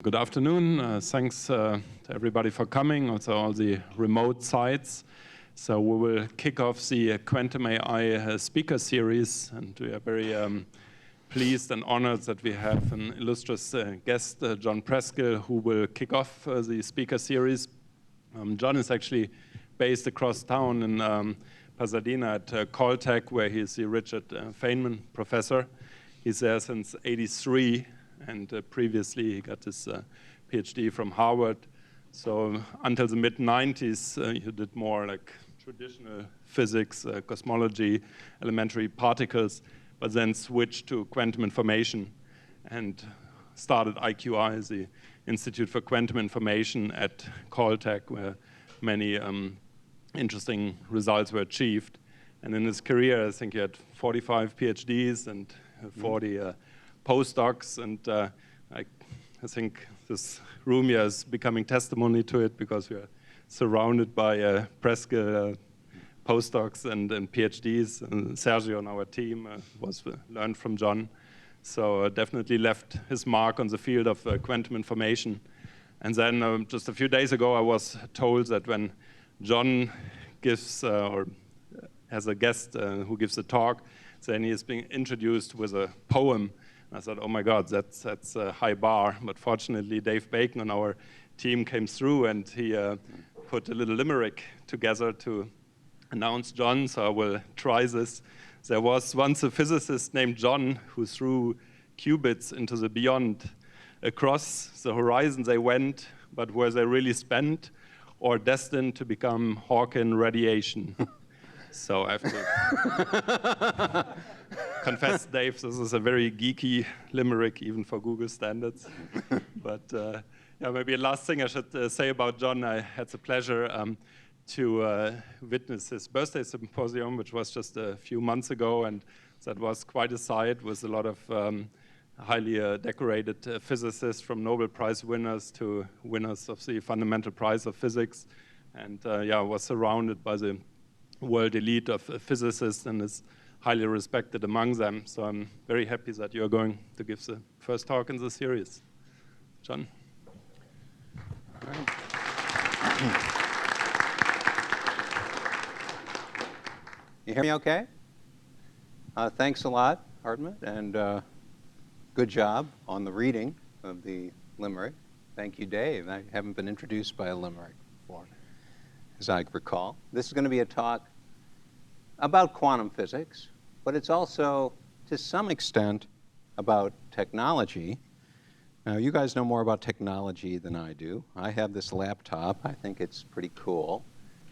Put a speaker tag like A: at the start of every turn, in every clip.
A: Good afternoon. Thanks to everybody for coming, also all the remote sites. So we will kick off the Quantum AI speaker series, and we are very pleased and honored that we have an illustrious guest, John Preskill, who will kick off the speaker series. John is actually based across town in Pasadena at Caltech, where he is the Richard Feynman Professor. He's there since '83. And previously, he got his PhD from Harvard. So until the mid-90s, he did more like traditional physics, cosmology, elementary particles, but then switched to quantum information and started IQI, the Institute for Quantum Information at Caltech, where many interesting results were achieved. And in his career, I think he had 45 PhDs and 40 postdocs, and I think this room here is becoming testimony to it, because we are surrounded by Preskill postdocs and PhDs. And Sergio on our team learned from John, so definitely left his mark on the field of quantum information. And then just a few days ago, I was told that when John gives or has a guest who gives a talk, then he is being introduced with a poem. I thought, oh my God, that's a high bar. But fortunately, Dave Bacon on our team came through, and he put a little limerick together to announce John, so I will try this. There was once a physicist named John who threw qubits into the beyond. Across the horizon they went, but were they really spent or destined to become Hawking radiation? So I have to confess, Dave, this is a very geeky limerick, even for Google standards. But yeah, maybe a last thing I should say about John. I had the pleasure to witness his birthday symposium, which was just a few months ago, and that was quite a sight, with a lot of highly decorated physicists, from Nobel Prize winners to winners of the Fundamental Prize of Physics. And yeah, I was surrounded by the world elite of physicists and is highly respected among them. So I'm very happy that you're going to give the first talk in the series. John.
B: All right. You hear me okay? Thanks a lot, Hartmut, and good job on the reading of the limerick. Thank you, Dave. I haven't been introduced by a limerick before, as I recall. This is going to be a talk about quantum physics, but it's also, to some extent, about technology. Now, you guys know more about technology than I do. I have this laptop. I think it's pretty cool.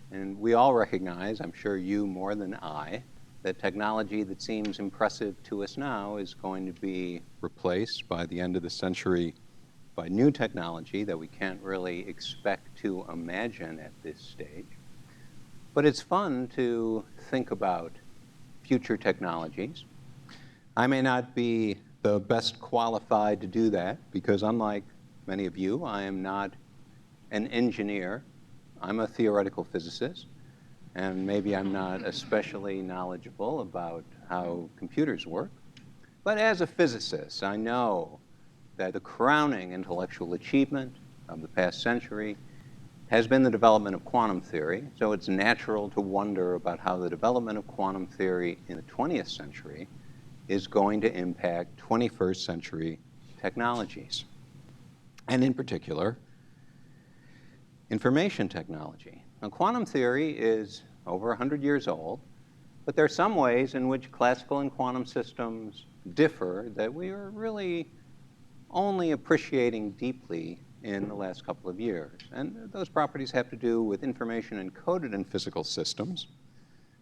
B: And we all recognize, I'm sure you more than I, that technology that seems impressive to us now is going to be replaced by the end of the century by new technology that we can't really expect to imagine at this stage. But it's fun to think about future technologies. I may not be the best qualified to do that, because unlike many of you, I am not an engineer. I'm a theoretical physicist, and maybe I'm not especially knowledgeable about how computers work. But as a physicist, I know that the crowning intellectual achievement of the past century has been the development of quantum theory. So it's natural to wonder about how the development of quantum theory in the 20th century is going to impact 21st century technologies. And in particular, information technology. Now, quantum theory is over 100 years old, but there are some ways in which classical and quantum systems differ that we are really only appreciating deeply in the last couple of years. And those properties have to do with information encoded in physical systems.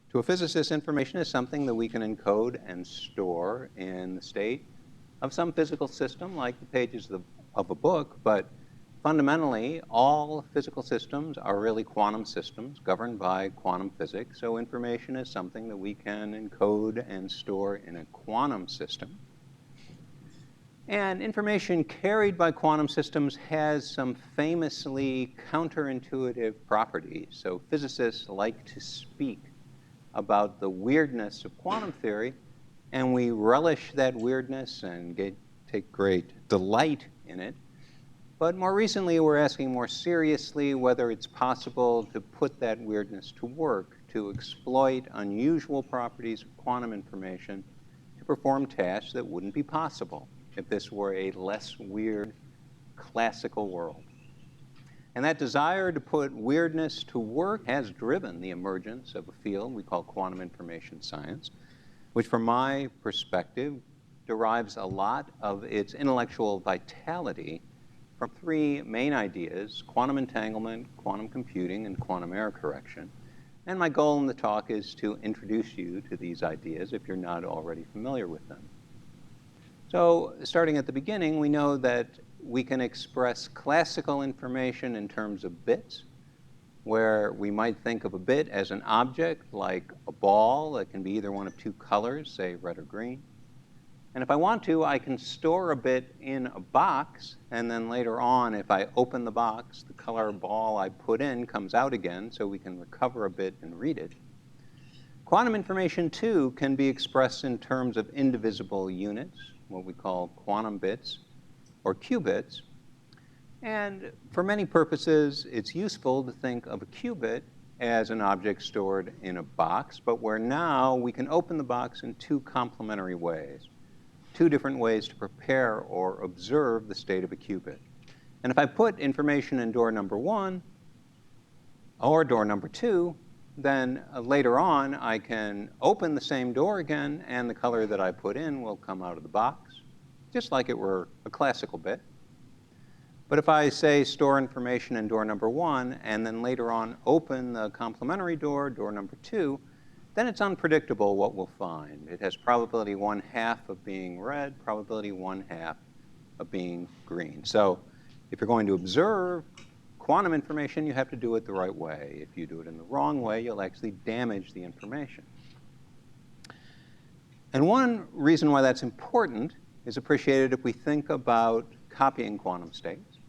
B: To a physicist, information is something that we can encode and store in the state of some physical system, like the pages of a book, but fundamentally, all physical systems are really quantum systems governed by quantum physics. So information is something that we can encode and store in a quantum system. And information carried by quantum systems has some famously counterintuitive properties. So physicists like to speak about the weirdness of quantum theory, and we relish that weirdness and take great delight in it. But more recently, we're asking more seriously whether it's possible to put that weirdness to work, to exploit unusual properties of quantum information to perform tasks that wouldn't be possible if this were a less weird classical world. And that desire to put weirdness to work has driven the emergence of a field we call quantum information science, which from my perspective derives a lot of its intellectual vitality from three main ideas: quantum entanglement, quantum computing, and quantum error correction. And my goal in the talk is to introduce you to these ideas if you're not already familiar with them. So starting at the beginning, we know that we can express classical information in terms of bits, where we might think of a bit as an object like a ball that can be either one of two colors, say red or green. And if I want to, I can store a bit in a box, and then later on, if I open the box, the color ball I put in comes out again, so we can recover a bit and read it. Quantum information, too, can be expressed in terms of indivisible units, what we call quantum bits or qubits. And for many purposes, it's useful to think of a qubit as an object stored in a box, but where now we can open the box in two complementary ways, two different ways to prepare or observe the state of a qubit. And if I put information in door number 1 or door number 2, then later on I can open the same door again, and the color that I put in will come out of the box, just like it were a classical bit. But if I say store information in door number 1 and then later on open the complementary door, door number 2, then it's unpredictable what we'll find. It has probability 1/2 of being red, probability 1/2 of being green. So if you're going to observe quantum information, you have to do it the right way. If you do it in the wrong way, you'll actually damage the information. And one reason why that's important is appreciated if we think about copying quantum states.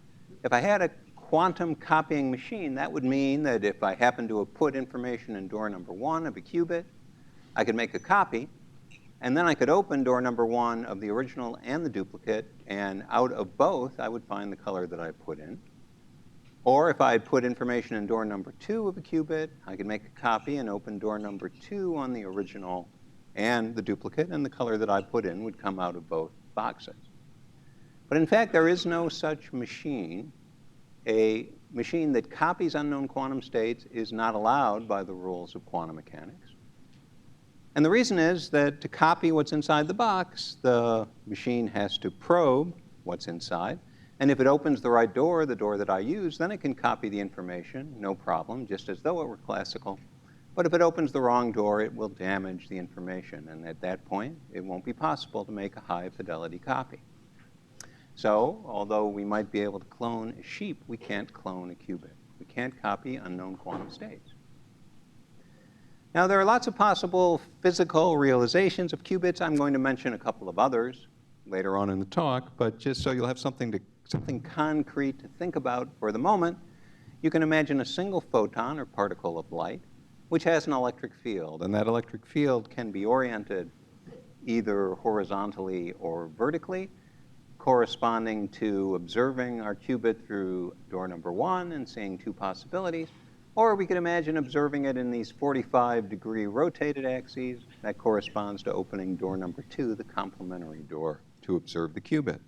B: If I had a quantum copying machine, that would mean that if I happen to have put information in door number 1 of a qubit, I could make a copy, and then I could open door number 1 of the original and the duplicate, and out of both, I would find the color that I put in. Or if I had put information in door number 2 of a qubit, I could make a copy and open door number 2 on the original and the duplicate, and the color that I put in would come out of both boxes. But in fact, there is no such machine. A machine that copies unknown quantum states is not allowed by the rules of quantum mechanics. And the reason is that to copy what's inside the box, the machine has to probe what's inside. And if it opens the right door, the door that I use, then it can copy the information, no problem, just as though it were classical. But if it opens the wrong door, it will damage the information. And at that point, it won't be possible to make a high fidelity copy. So, although we might be able to clone a sheep, we can't clone a qubit. We can't copy unknown quantum states. Now, there are lots of possible physical realizations of qubits. I'm going to mention a couple of others later on in the talk, but just so you'll have something concrete to think about for the moment, you can imagine a single photon or particle of light which has an electric field, and that electric field can be oriented either horizontally or vertically, corresponding to observing our qubit through door number 1 and seeing two possibilities. Or we could imagine observing it in these 45-degree rotated axes. That corresponds to opening door number 2, the complementary door, to observe the qubit.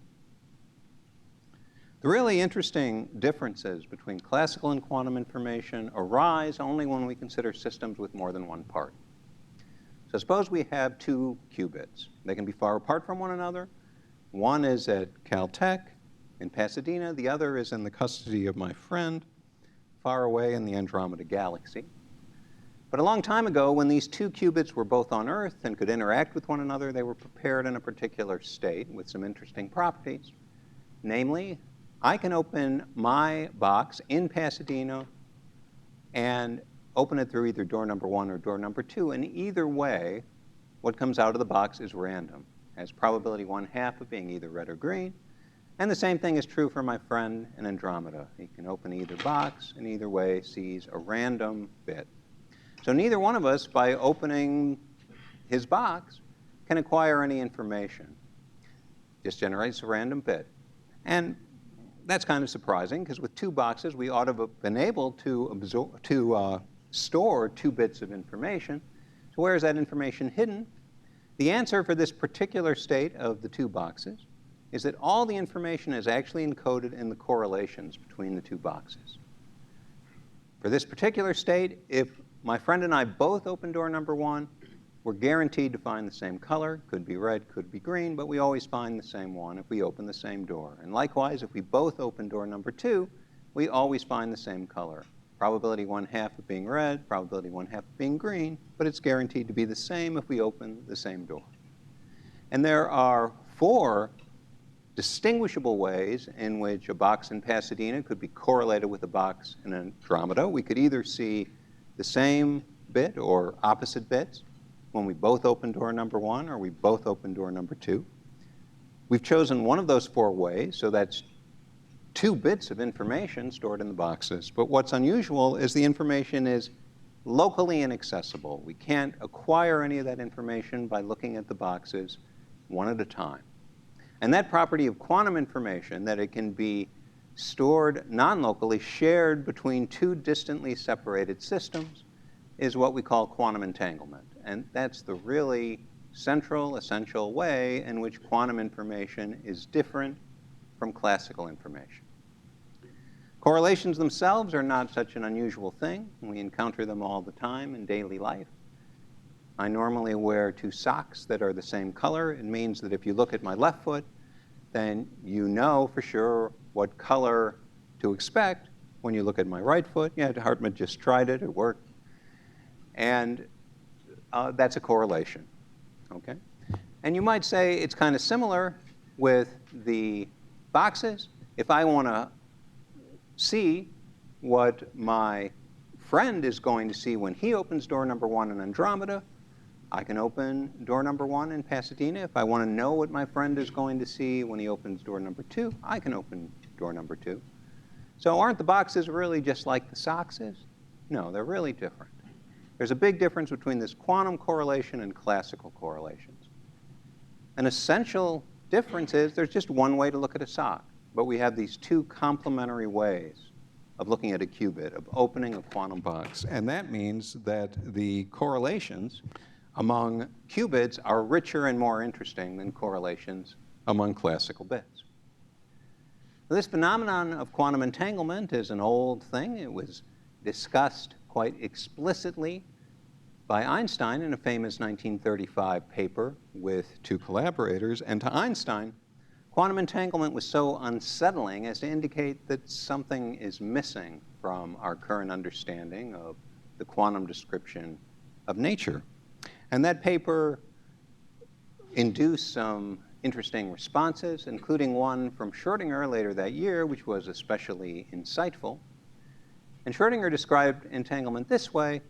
B: The really interesting differences between classical and quantum information arise only when we consider systems with more than one part. So suppose we have two qubits. They can be far apart from one another. One is at Caltech in Pasadena. The other is in the custody of my friend far away in the Andromeda galaxy. But a long time ago, when these two qubits were both on Earth and could interact with one another, they were prepared in a particular state with some interesting properties. Namely, I can open my box in Pasadena and open it through either door number 1 or door number 2. And either way, what comes out of the box is random. It has probability 1/2 of being either red or green. And the same thing is true for my friend in Andromeda. He can open either box and either way sees a random bit. So neither one of us, by opening his box, can acquire any information. Just generates a random bit. And that's kind of surprising, because with 2 boxes, we ought to have been able to store 2 bits of information. So where is that information hidden? The answer for this particular state of the 2 boxes is that all the information is actually encoded in the correlations between the 2 boxes. For this particular state, if my friend and I both open door number 1, we're guaranteed to find the same color. Could be red, could be green, but we always find the same one if we open the same door. And likewise, if we both open door number 2, we always find the same color. Probability 1/2 of being red, probability 1/2 of being green, but it's guaranteed to be the same if we open the same door. And there are 4 distinguishable ways in which a box in Pasadena could be correlated with a box in Andromeda. We could either see the same bit or opposite bits when we both open door number 1 or we both open door number 2. We've chosen one of those 4 ways, so that's 2 bits of information stored in the boxes. But what's unusual is the information is locally inaccessible. We can't acquire any of that information by looking at the boxes one at a time. And that property of quantum information, that it can be stored non-locally, shared between 2 distantly separated systems, is what we call quantum entanglement. And that's the really central, essential way in which quantum information is different from classical information. Correlations themselves are not such an unusual thing. We encounter them all the time in daily life. I normally wear 2 socks that are the same color. It means that if you look at my left foot, then you know for sure what color to expect when you look at my right foot. Yeah, Hartmut just tried it. It worked. And that's a correlation. Okay? And you might say it's kind of similar with the boxes. If I want to see what my friend is going to see when he opens door number 1 in Andromeda, I can open door number 1 in Pasadena. If I want to know what my friend is going to see when he opens door number 2, I can open door number 2. So aren't the boxes really just like the socks is? No, they're really different. There's a big difference between this quantum correlation and classical correlations. An essential difference is there's just one way to look at a sock, but we have these 2 complementary ways of looking at a qubit, of opening a quantum box. And that means that the correlations among qubits are richer and more interesting than correlations among classical bits. This phenomenon of quantum entanglement is an old thing. It was discussed quite explicitly by Einstein in a famous 1935 paper with 2 collaborators. And to Einstein, quantum entanglement was so unsettling as to indicate that something is missing from our current understanding of the quantum description of nature. And that paper induced some interesting responses, including one from Schrödinger later that year, which was especially insightful. And Schrödinger described entanglement this way.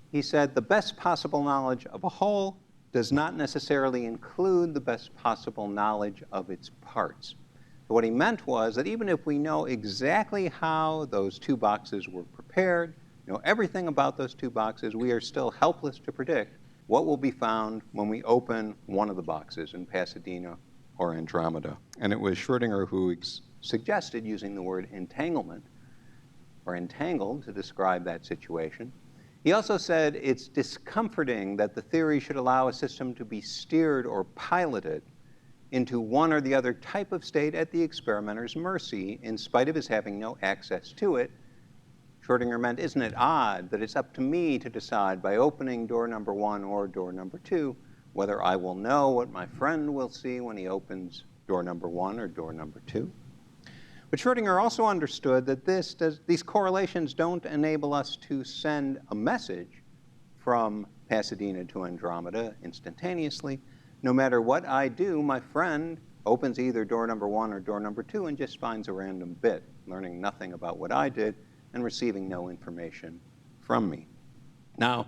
B: He said, the best possible knowledge of a whole does not necessarily include the best possible knowledge of its parts. So what he meant was that even if we know exactly how those 2 boxes were prepared, know everything about those 2 boxes, we are still helpless to predict what will be found when we open one of the boxes in Pasadena or Andromeda. And it was Schrödinger who suggested using the word entanglement or entangled to describe that situation. He also said it's discomforting that the theory should allow a system to be steered or piloted into one or the other type of state at the experimenter's mercy, in spite of his having no access to it. Schrödinger meant, isn't it odd that it's up to me to decide by opening door number 1 or door number 2 whether I will know what my friend will see when he opens door number 1 or door number 2? But Schrödinger also understood that these correlations don't enable us to send a message from Pasadena to Andromeda instantaneously. No matter what I do, my friend opens either door number 1 or door number 2 and just finds a random bit, learning nothing about what I did and receiving no information from me. Now,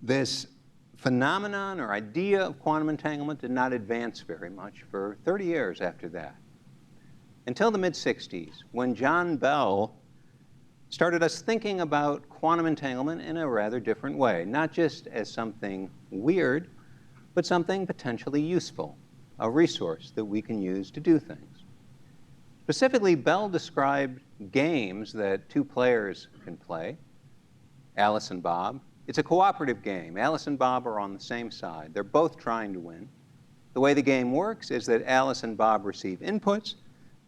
B: this phenomenon or idea of quantum entanglement did not advance very much for 30 years after that, until the mid-60s, when John Bell started us thinking about quantum entanglement in a rather different way, not just as something weird, but something potentially useful, a resource that we can use to do things. Specifically, Bell described games that two players can play, Alice and Bob. It's a cooperative game. Alice and Bob are on the same side. They're both trying to win. The way the game works is that Alice and Bob receive inputs,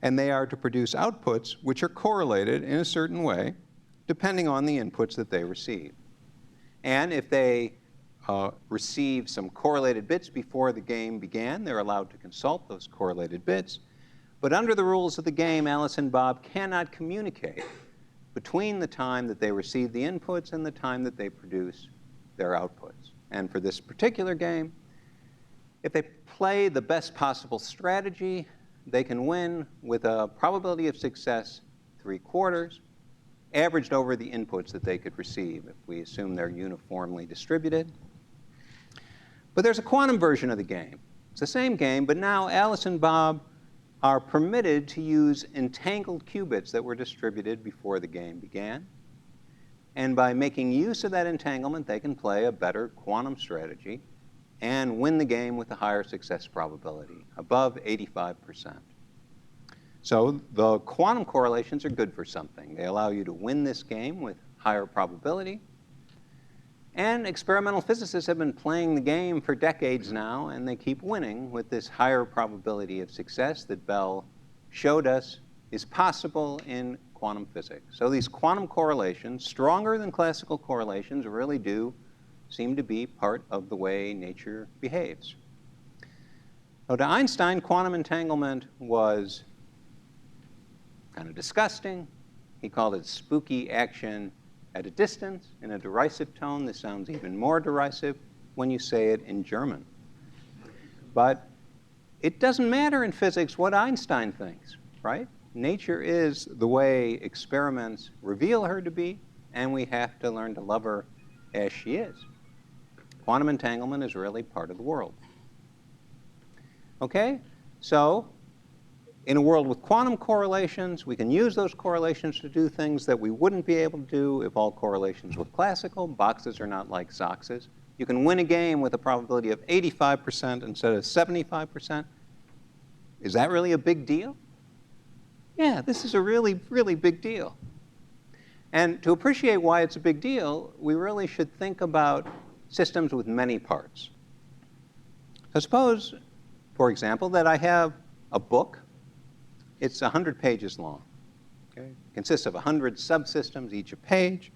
B: and they are to produce outputs which are correlated in a certain way, depending on the inputs that they receive. And if they receive some correlated bits before the game began, they're allowed to consult those correlated bits. But under the rules of the game, Alice and Bob cannot communicate between the time that they receive the inputs and the time that they produce their outputs. And for this particular game, if they play the best possible strategy, they can win with a probability of success 3/4, averaged over the inputs that they could receive, if we assume they're uniformly distributed. But there's a quantum version of the game. It's the same game, but now Alice and Bob are permitted to use entangled qubits that were distributed before the game began. And by making use of that entanglement, they can play a better quantum strategy and win the game with a higher success probability, above 85%. So the quantum correlations are good for something. They allow you to win this game with higher probability. And experimental physicists have been playing the game for decades now, and they keep winning with this higher probability of success that Bell showed us is possible in quantum physics. So these quantum correlations, stronger than classical correlations, really do seem to be part of the way nature behaves. So to Einstein, quantum entanglement was kind of disgusting. He called it spooky action at a distance in a derisive tone. This sounds even more derisive when you say it in German. But it doesn't matter in physics what Einstein thinks, right? Nature is the way experiments reveal her to be, and we have to learn to love her as she is. Quantum entanglement is really part of the world. Okay, so in a world with quantum correlations, we can use those correlations to do things that we wouldn't be able to do if all correlations were classical. Boxes are not like soxes. You can win a game with a probability of 85% instead of 75%. Is that really a big deal? Yeah, this is a really, really big deal. And to appreciate why it's a big deal, we really should think about systems with many parts. So suppose, for example, that I have a book. It's 100 pages long. Okay? It consists of 100 subsystems, each a page.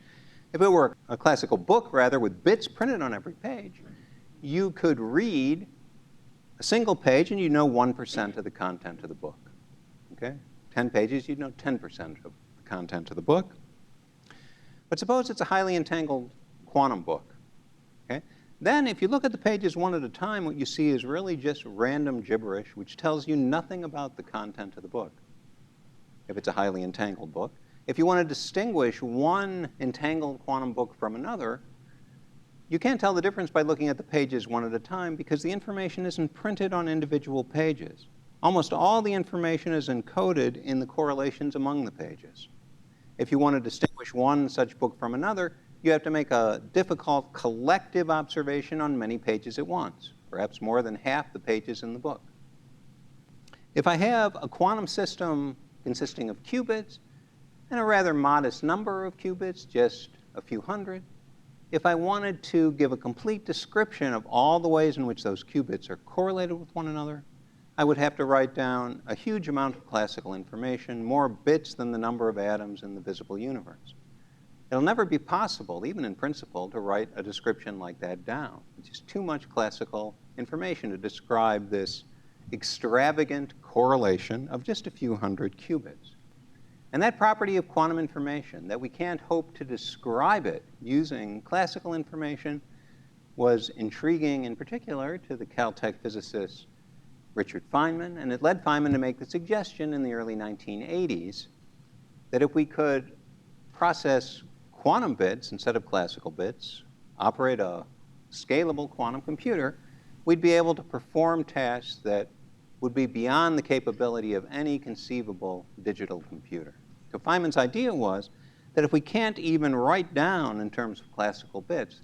B: If it were a classical book, rather, with bits printed on every page, you could read a single page and you'd know 1% of the content of the book. Okay? 10 pages, you'd know 10% of the content of the book. But suppose it's a highly entangled quantum book. Okay? Then, if you look at the pages one at a time, what you see is really just random gibberish, which tells you nothing about the content of the book, if it's a highly entangled book. If you want to distinguish one entangled quantum book from another, you can't tell the difference by looking at the pages one at a time because the information isn't printed on individual pages. Almost all the information is encoded in the correlations among the pages. If you want to distinguish one such book from another, you have to make a difficult collective observation on many pages at once, perhaps more than half the pages in the book. If I have a quantum system consisting of qubits and a rather modest number of qubits, just a few hundred, if I wanted to give a complete description of all the ways in which those qubits are correlated with one another, I would have to write down a huge amount of classical information, more bits than the number of atoms in the visible universe. It'll never be possible, even in principle, to write a description like that down. It's just too much classical information to describe this extravagant correlation of just a few hundred qubits. And that property of quantum information, that we can't hope to describe it using classical information, was intriguing in particular to the Caltech physicist Richard Feynman, and it led Feynman to make the suggestion in the early 1980s that if we could process quantum bits instead of classical bits, operate a scalable quantum computer, we'd be able to perform tasks that would be beyond the capability of any conceivable digital computer. So Feynman's idea was that if we can't even write down in terms of classical bits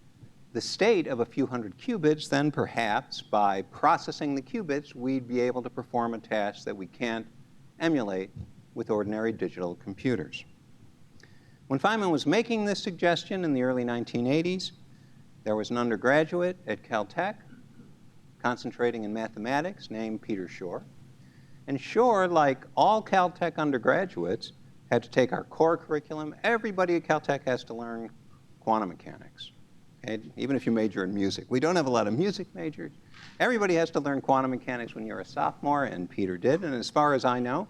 B: the state of a few hundred qubits, then perhaps by processing the qubits, we'd be able to perform a task that we can't emulate with ordinary digital computers. When Feynman was making this suggestion in the early 1980s, there was an undergraduate at Caltech concentrating in mathematics named Peter Shor. And Shor, like all Caltech undergraduates, had to take our core curriculum. Everybody at Caltech has to learn quantum mechanics, okay? Even if you major in music. We don't have a lot of music majors. Everybody has to learn quantum mechanics when you're a sophomore, and Peter did. And as far as I know,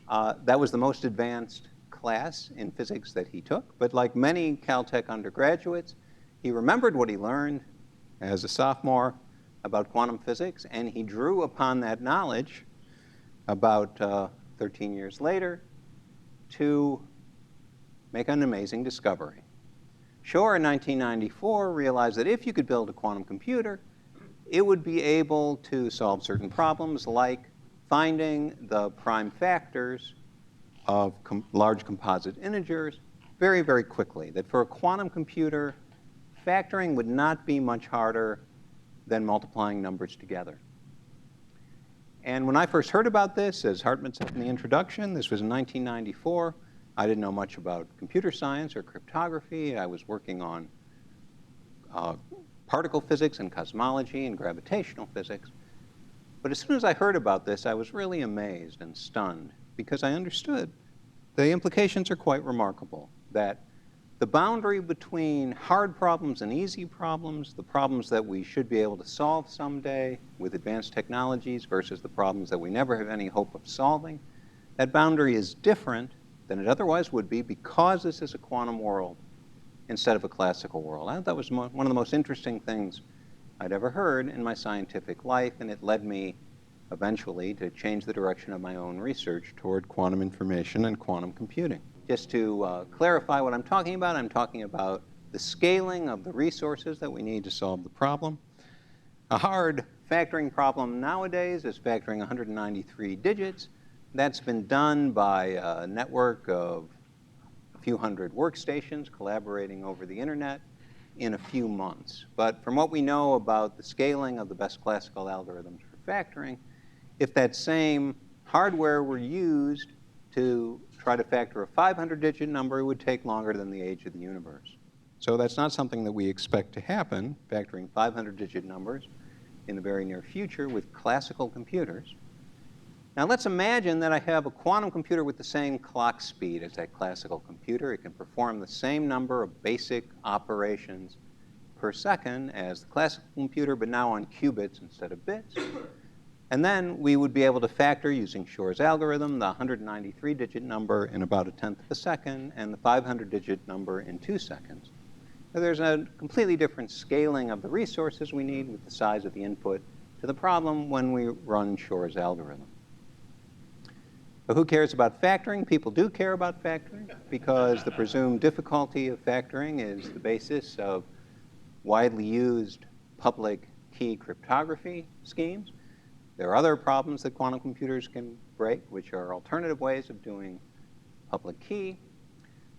B: that was the most advanced class in physics that he took. But like many Caltech undergraduates, he remembered what he learned as a sophomore about quantum physics, and he drew upon that knowledge about 13 years later to make an amazing discovery. Shor in 1994 realized that if you could build a quantum computer, it would be able to solve certain problems like finding the prime factors of large composite integers very, very quickly. That for a quantum computer, factoring would not be much harder than multiplying numbers together. And when I first heard about this, as Hartmut said in the introduction, this was in 1994. I didn't know much about computer science or cryptography. I was working on particle physics and cosmology and gravitational physics. But as soon as I heard about this, I was really amazed and stunned because I understood the implications are quite remarkable, that the boundary between hard problems and easy problems, the problems that we should be able to solve someday with advanced technologies versus the problems that we never have any hope of solving, that boundary is different than it otherwise would be because this is a quantum world instead of a classical world. I thought that was one of the most interesting things I'd ever heard in my scientific life, and it led me eventually to change the direction of my own research toward quantum information and quantum computing. Just to clarify what I'm talking about the scaling of the resources that we need to solve the problem. A hard factoring problem nowadays is factoring 193 digits. That's been done by a network of a few hundred workstations collaborating over the internet in a few months. But from what we know about the scaling of the best classical algorithms for factoring, if that same hardware were used to try to factor a 500-digit number, it would take longer than the age of the universe. So that's not something that we expect to happen, factoring 500-digit numbers in the very near future with classical computers. Now let's imagine that I have a quantum computer with the same clock speed as that classical computer. It can perform the same number of basic operations per second as the classical computer, but now on qubits instead of bits. And then we would be able to factor, using Shor's algorithm, the 193-digit number in about 1/10 of a second and the 500-digit number in 2 seconds. So there's a completely different scaling of the resources we need with the size of the input to the problem when we run Shor's algorithm. But who cares about factoring? People do care about factoring because the presumed difficulty of factoring is the basis of widely used public key cryptography schemes. There are other problems that quantum computers can break, which are alternative ways of doing public key.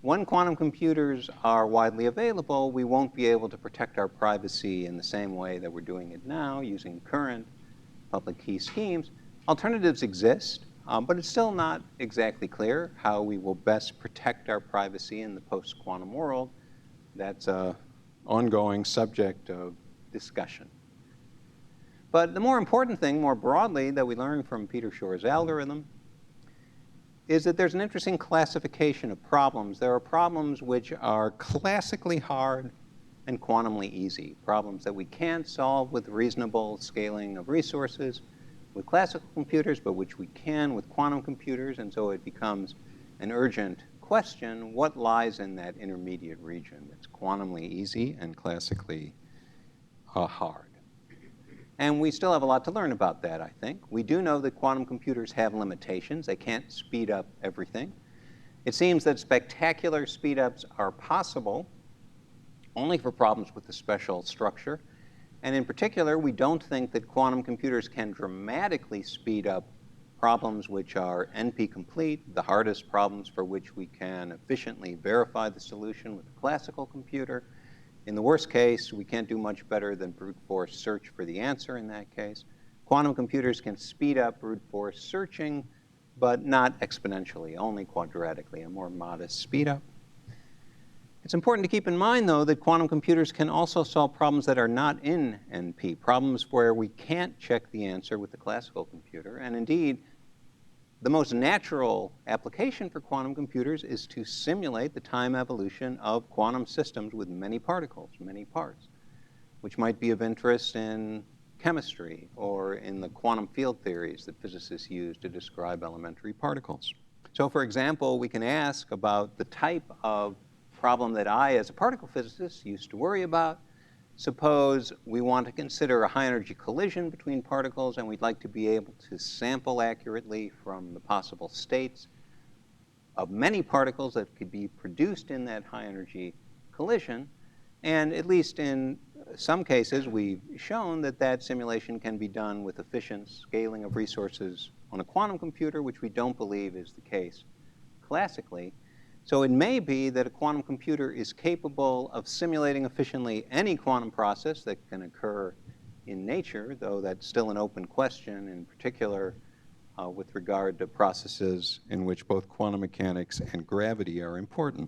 B: When quantum computers are widely available, we won't be able to protect our privacy in the same way that we're doing it now using current public key schemes. Alternatives exist, but it's still not exactly clear how we will best protect our privacy in the post-quantum world. That's an ongoing subject of discussion. But the more important thing, more broadly, that we learn from Peter Shor's algorithm is that there's an interesting classification of problems. There are problems which are classically hard and quantumly easy, problems that we can't solve with reasonable scaling of resources with classical computers, but which we can with quantum computers, and so it becomes an urgent question, what lies in that intermediate region that's quantumly easy and classically hard? And we still have a lot to learn about that, I think. We do know that quantum computers have limitations. They can't speed up everything. It seems that spectacular speedups are possible only for problems with a special structure. And in particular, we don't think that quantum computers can dramatically speed up problems which are NP-complete, the hardest problems for which we can efficiently verify the solution with a classical computer. In the worst case, we can't do much better than brute force search for the answer in that case. Quantum computers can speed up brute force searching but not exponentially, only quadratically, a more modest speed up. It's important to keep in mind, though, that quantum computers can also solve problems that are not in NP, problems where we can't check the answer with the classical computer. And indeed, the most natural application for quantum computers is to simulate the time evolution of quantum systems with many particles, many parts, which might be of interest in chemistry or in the quantum field theories that physicists use to describe elementary particles. So, for example, we can ask about the type of problem that I, as a particle physicist, used to worry about. Suppose we want to consider a high-energy collision between particles, and we'd like to be able to sample accurately from the possible states of many particles that could be produced in that high-energy collision. And at least in some cases, we've shown that that simulation can be done with efficient scaling of resources on a quantum computer, which we don't believe is the case classically. So it may be that a quantum computer is capable of simulating efficiently any quantum process that can occur in nature, though that's still an open question, in particular with regard to processes in which both quantum mechanics and gravity are important.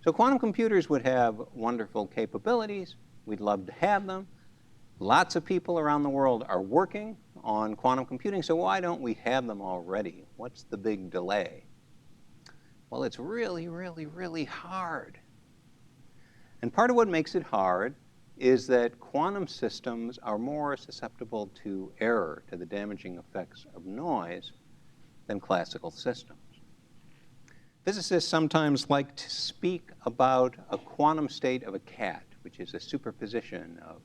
B: So quantum computers would have wonderful capabilities. We'd love to have them. Lots of people around the world are working on quantum computing, so why don't we have them already? What's the big delay? Well, it's really, really, really hard. And part of what makes it hard is that quantum systems are more susceptible to error, to the damaging effects of noise, than classical systems. Physicists sometimes like to speak about a quantum state of a cat, which is a superposition of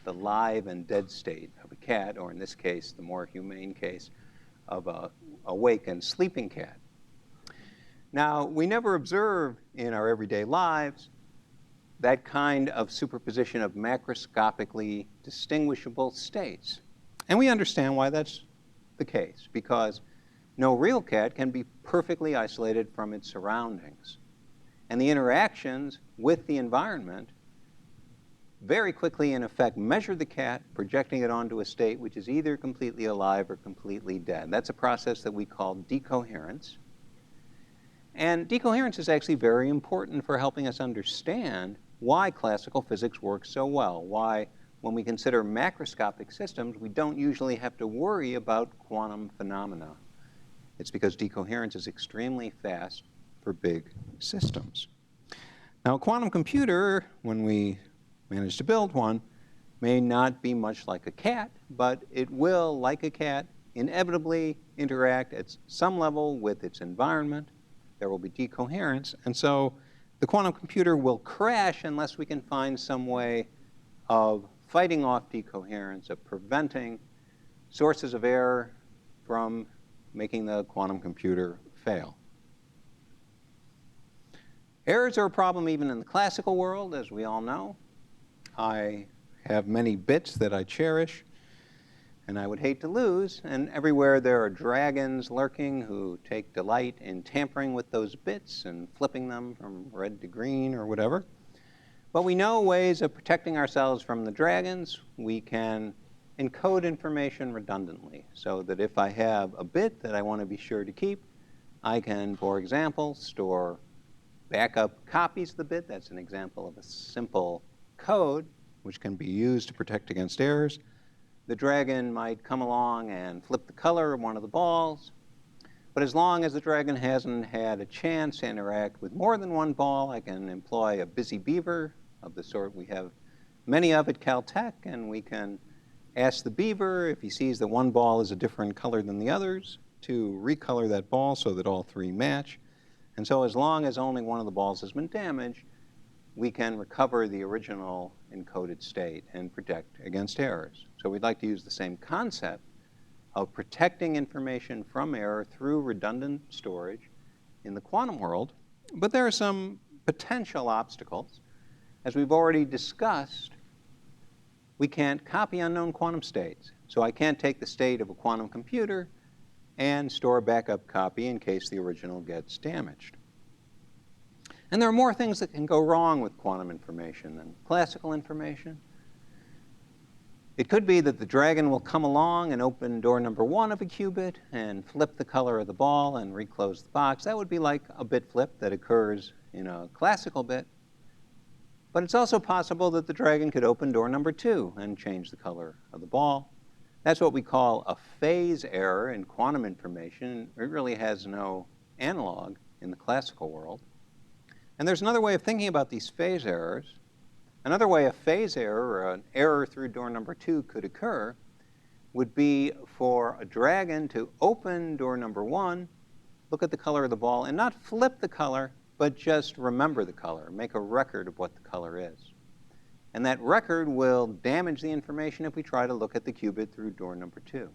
B: the live and dead state of a cat, or in this case, the more humane case, of a awake and sleeping cat. Now, we never observe in our everyday lives that kind of superposition of macroscopically distinguishable states. And we understand why that's the case, because no real cat can be perfectly isolated from its surroundings. And the interactions with the environment very quickly, in effect, measure the cat, projecting it onto a state which is either completely alive or completely dead. That's a process that we call decoherence. And decoherence is actually very important for helping us understand why classical physics works so well, why when we consider macroscopic systems, we don't usually have to worry about quantum phenomena. It's because decoherence is extremely fast for big systems. Now, a quantum computer, when we manage to build one, may not be much like a cat, but it will, like a cat, inevitably interact at some level with its environment. There will be decoherence, and so the quantum computer will crash unless we can find some way of fighting off decoherence, of preventing sources of error from making the quantum computer fail. Errors are a problem even in the classical world, as we all know. I have many bits that I cherish and I would hate to lose, and everywhere there are dragons lurking who take delight in tampering with those bits and flipping them from red to green or whatever. But we know ways of protecting ourselves from the dragons. We can encode information redundantly, so that if I have a bit that I want to be sure to keep, I can, for example, store backup copies of the bit. That's an example of a simple code which can be used to protect against errors. The dragon might come along and flip the color of one of the balls, but as long as the dragon hasn't had a chance to interact with more than one ball, I can employ a busy beaver of the sort we have many of at Caltech, and we can ask the beaver, if he sees that one ball is a different color than the others, to recolor that ball so that all three match. And so as long as only one of the balls has been damaged, we can recover the original encoded state and protect against errors. So we'd like to use the same concept of protecting information from error through redundant storage in the quantum world. But there are some potential obstacles. As we've already discussed, we can't copy unknown quantum states. So I can't take the state of a quantum computer and store a backup copy in case the original gets damaged. And there are more things that can go wrong with quantum information than classical information. It could be that the dragon will come along and open door number 1 of a qubit and flip the color of the ball and reclose the box. That would be like a bit flip that occurs in a classical bit. But it's also possible that the dragon could open door number 2 and change the color of the ball. That's what we call a phase error in quantum information. It really has no analog in the classical world. And there's another way of thinking about these phase errors. Another way a phase error, or an error through door number 2, could occur would be for a dragon to open door number 1, look at the color of the ball, and not flip the color, but just remember the color, make a record of what the color is. And that record will damage the information if we try to look at the qubit through door number 2.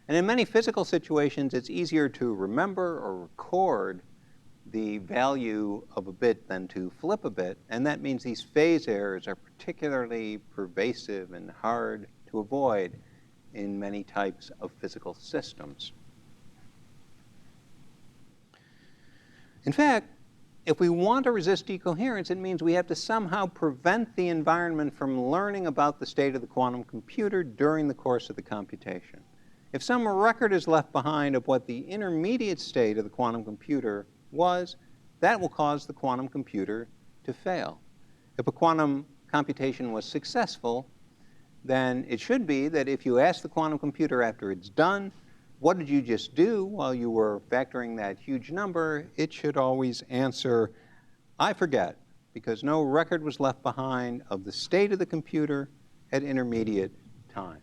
B: And in many physical situations, it's easier to remember or record the value of a bit than to flip a bit, and that means these phase errors are particularly pervasive and hard to avoid in many types of physical systems. In fact, if we want to resist decoherence, it means we have to somehow prevent the environment from learning about the state of the quantum computer during the course of the computation. If some record is left behind of what the intermediate state of the quantum computer was, that will cause the quantum computer to fail. If a quantum computation was successful, then it should be that if you ask the quantum computer after it's done, what did you just do while you were factoring that huge number, it should always answer, I forget, because no record was left behind of the state of the computer at intermediate times.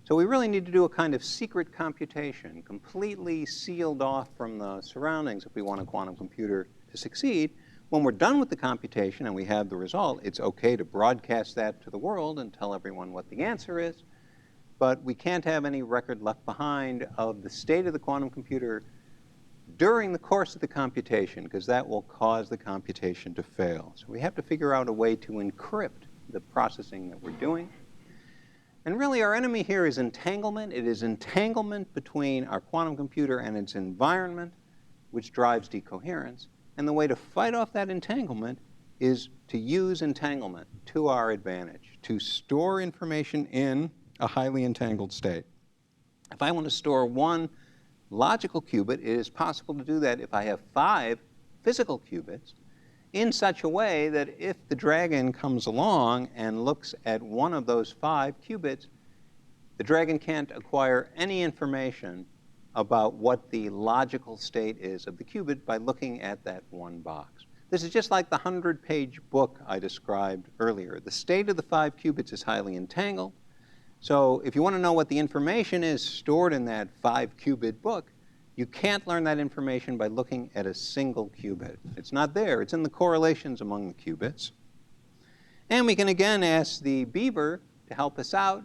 B: So we really need to do a kind of secret computation, completely sealed off from the surroundings if we want a quantum computer to succeed. When we're done with the computation and we have the result, it's okay to broadcast that to the world and tell everyone what the answer is. But we can't have any record left behind of the state of the quantum computer during the course of the computation, because that will cause the computation to fail. So we have to figure out a way to encrypt the processing that we're doing. And really, our enemy here is entanglement. It is entanglement between our quantum computer and its environment, which drives decoherence. And the way to fight off that entanglement is to use entanglement to our advantage, to store information in a highly entangled state. If I want to store 1 logical qubit, it is possible to do that if I have 5 physical qubits in such a way that if the dragon comes along and looks at one of those 5 qubits, the dragon can't acquire any information about what the logical state is of the qubit by looking at that one box. This is just like the 100-page book I described earlier. The state of the 5 qubits is highly entangled. So if you want to know what the information is stored in that 5-qubit book, you can't learn that information by looking at a single qubit. It's not there. It's in the correlations among the qubits. And we can again ask the beaver to help us out.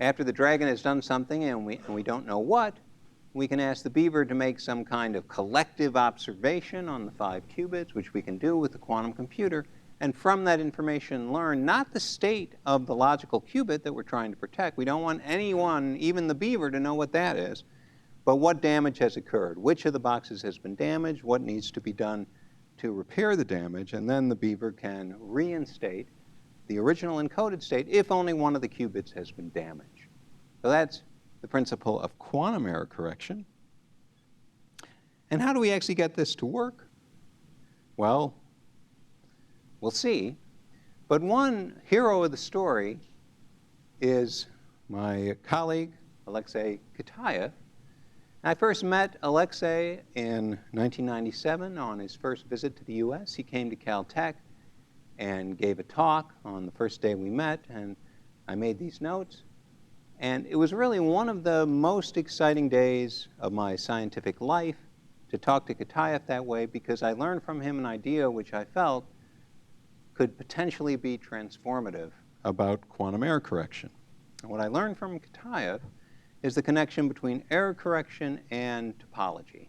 B: After the dragon has done something and we don't know what, we can ask the beaver to make some kind of collective observation on the 5 qubits, which we can do with the quantum computer, and from that information learn not the state of the logical qubit that we're trying to protect. We don't want anyone, even the beaver, to know what that is, but what damage has occurred, which of the boxes has been damaged, what needs to be done to repair the damage, and then the beaver can reinstate the original encoded state if only one of the qubits has been damaged. So that's the principle of quantum error correction. And how do we actually get this to work? Well, we'll see. But one hero of the story is my colleague, Alexei Kataya. I first met Alexei in 1997 on his first visit to the US. He came to Caltech and gave a talk on the first day we met, and I made these notes. And it was really one of the most exciting days of my scientific life to talk to Kataya that way, because I learned from him an idea which I felt could potentially be transformative about quantum error correction. And what I learned from Kataya is the connection between error correction and topology.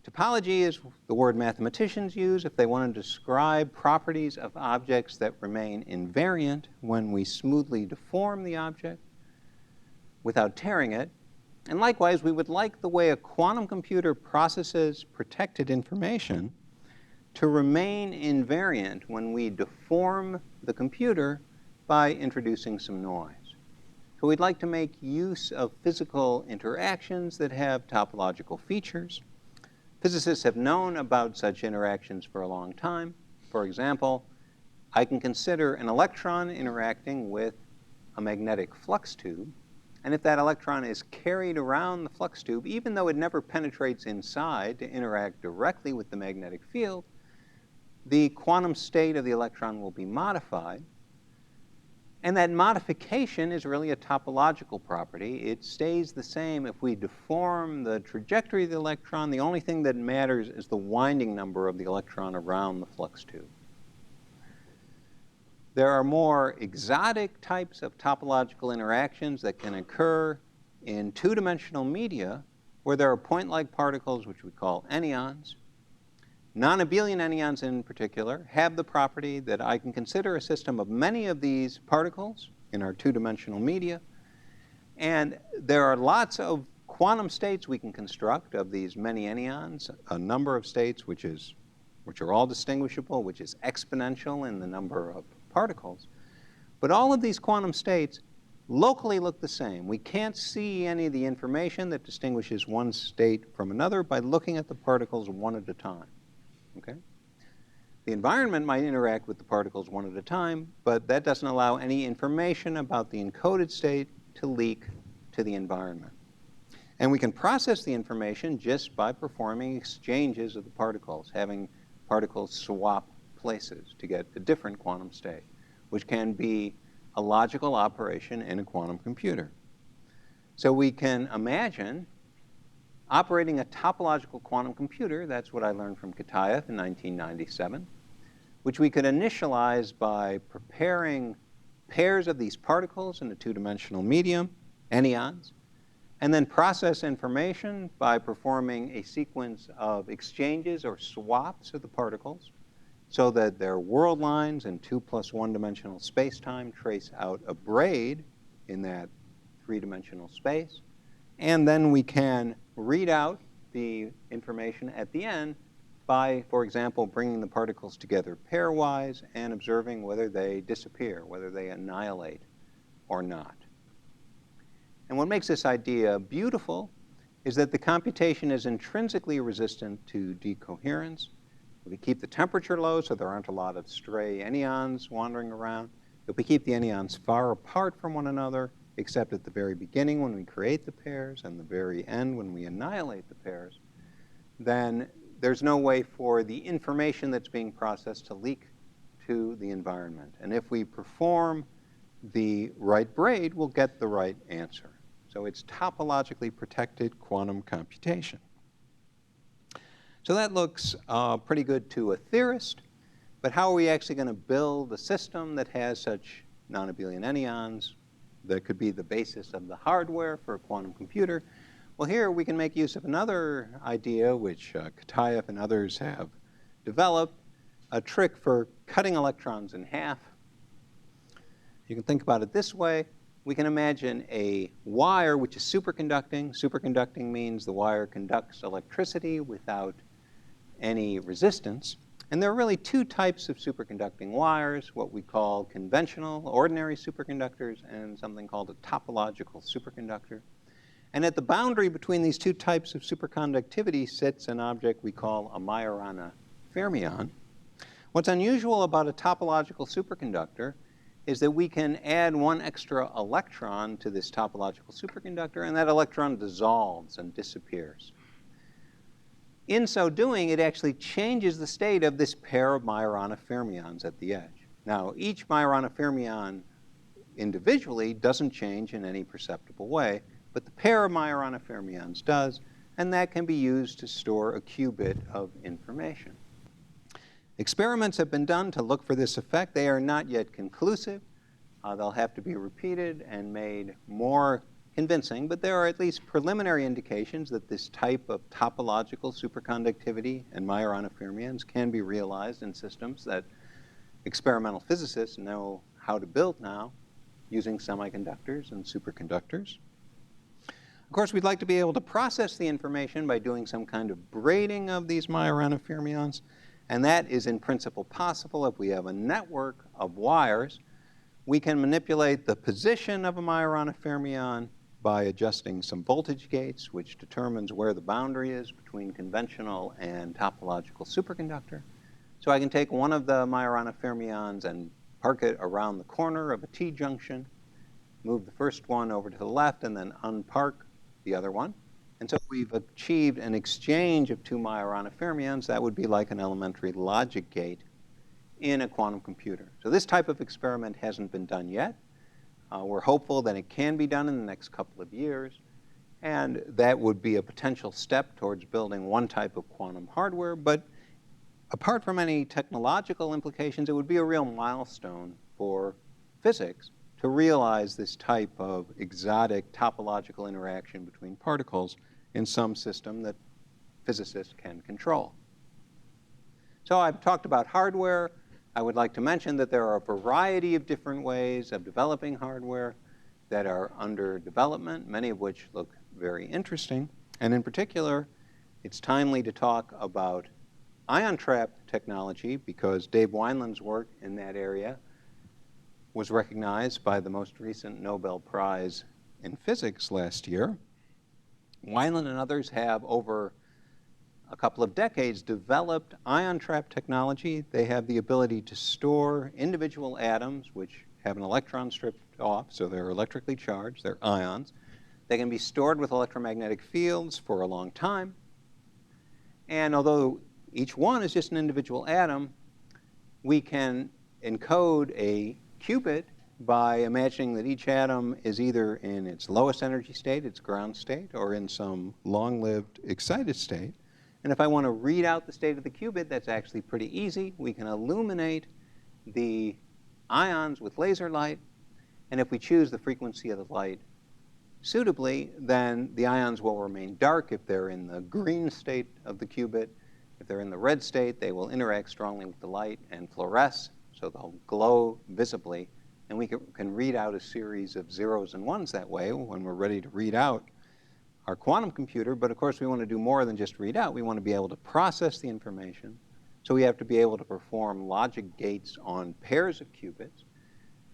B: Topology is the word mathematicians use if they want to describe properties of objects that remain invariant when we smoothly deform the object without tearing it. And likewise, we would like the way a quantum computer processes protected information to remain invariant when we deform the computer by introducing some noise. So we'd like to make use of physical interactions that have topological features. Physicists have known about such interactions for a long time. For example, I can consider an electron interacting with a magnetic flux tube, and if that electron is carried around the flux tube, even though it never penetrates inside to interact directly with the magnetic field, the quantum state of the electron will be modified. And that modification is really a topological property. It stays the same if we deform the trajectory of the electron. The only thing that matters is the winding number of the electron around the flux tube. There are more exotic types of topological interactions that can occur in two-dimensional media where there are point-like particles, which we call anyons. Non-abelian anyons in particular have the property that I can consider a system of many of these particles in our two-dimensional media. And there are lots of quantum states we can construct of these many anyons, a number of states which are all distinguishable, which is exponential in the number of particles. But all of these quantum states locally look the same. We can't see any of the information that distinguishes one state from another by looking at the particles one at a time. Okay? The environment might interact with the particles one at a time, but that doesn't allow any information about the encoded state to leak to the environment. And we can process the information just by performing exchanges of the particles, having particles swap places to get a different quantum state, which can be a logical operation in a quantum computer. So we can imagine operating a topological quantum computer, that's what I learned from Kataya in 1997, which we could initialize by preparing pairs of these particles in a two-dimensional medium, anyons, and then process information by performing a sequence of exchanges or swaps of the particles so that their world lines in 2 + 1 dimensional space-time trace out a braid in that three-dimensional space. And then we can read out the information at the end by, for example, bringing the particles together pairwise and observing whether they disappear, whether they annihilate or not. And what makes this idea beautiful is that the computation is intrinsically resistant to decoherence. If we keep the temperature low so there aren't a lot of stray anyons wandering around, if we keep the anyons far apart from one another, except at the very beginning when we create the pairs and the very end when we annihilate the pairs, then there's no way for the information that's being processed to leak to the environment. And if we perform the right braid, we'll get the right answer. So it's topologically protected quantum computation. So that looks pretty good to a theorist, but how are we actually going to build a system that has such non-abelian anyons that could be the basis of the hardware for a quantum computer? Well, here we can make use of another idea which Kataya and others have developed, a trick for cutting electrons in half. You can think about it this way. We can imagine a wire which is superconducting. Superconducting means the wire conducts electricity without any resistance. And there are really two types of superconducting wires, what we call conventional, ordinary superconductors, and something called a topological superconductor. And at the boundary between these two types of superconductivity sits an object we call a Majorana fermion. What's unusual about a topological superconductor is that we can add one extra electron to this topological superconductor, and that electron dissolves and disappears. In so doing, it actually changes the state of this pair of Majorana fermions at the edge. Now, each Majorana fermion individually doesn't change in any perceptible way, but the pair of Majorana fermions does, and that can be used to store a qubit of information. Experiments have been done to look for this effect. They are not yet conclusive. They'll have to be repeated and made more convincing, but there are at least preliminary indications that this type of topological superconductivity and Majorana fermions can be realized in systems that experimental physicists know how to build now using semiconductors and superconductors. Of course, we'd like to be able to process the information by doing some kind of braiding of these Majorana fermions, and that is in principle possible if we have a network of wires We can manipulate the position of a Majorana fermion by adjusting some voltage gates, which determines where the boundary is between conventional and topological superconductor. So I can take one of the Majorana fermions and park it around the corner of a T-junction, move the first one over to the left, and then unpark the other one. And so we've achieved an exchange of two Majorana fermions. That would be like an elementary logic gate in a quantum computer. So this type of experiment hasn't been done yet. We're hopeful that it can be done in the next couple of years, and that would be a potential step towards building one type of quantum hardware. But apart from any technological implications, it would be a real milestone for physics to realize this type of exotic topological interaction between particles in some system that physicists can control. So I've talked about hardware. I would like to mention that there are a variety of different ways of developing hardware that are under development, many of which look very interesting. And in particular, it's timely to talk about ion trap technology because Dave Wineland's work in that area was recognized by the most recent Nobel Prize in Physics last year. Wineland and others have, over a couple of decades, developed ion trap technology. They have the ability to store individual atoms which have an electron stripped off, so they're electrically charged, they're ions. They can be stored with electromagnetic fields for a long time. And although each one is just an individual atom, we can encode a qubit by imagining that each atom is either in its lowest energy state, its ground state, or in some long-lived excited state. And if I want to read out the state of the qubit, that's actually pretty easy. We can illuminate the ions with laser light, and if we choose the frequency of the light suitably, then the ions will remain dark if they're in the green state of the qubit. If they're in the red state, they will interact strongly with the light and fluoresce, so they'll glow visibly. And we can read out a series of zeros and ones that way when we're ready to read out our quantum computer. But of course, we want to do more than just read out. We want to be able to process the information. So we have to be able to perform logic gates on pairs of qubits.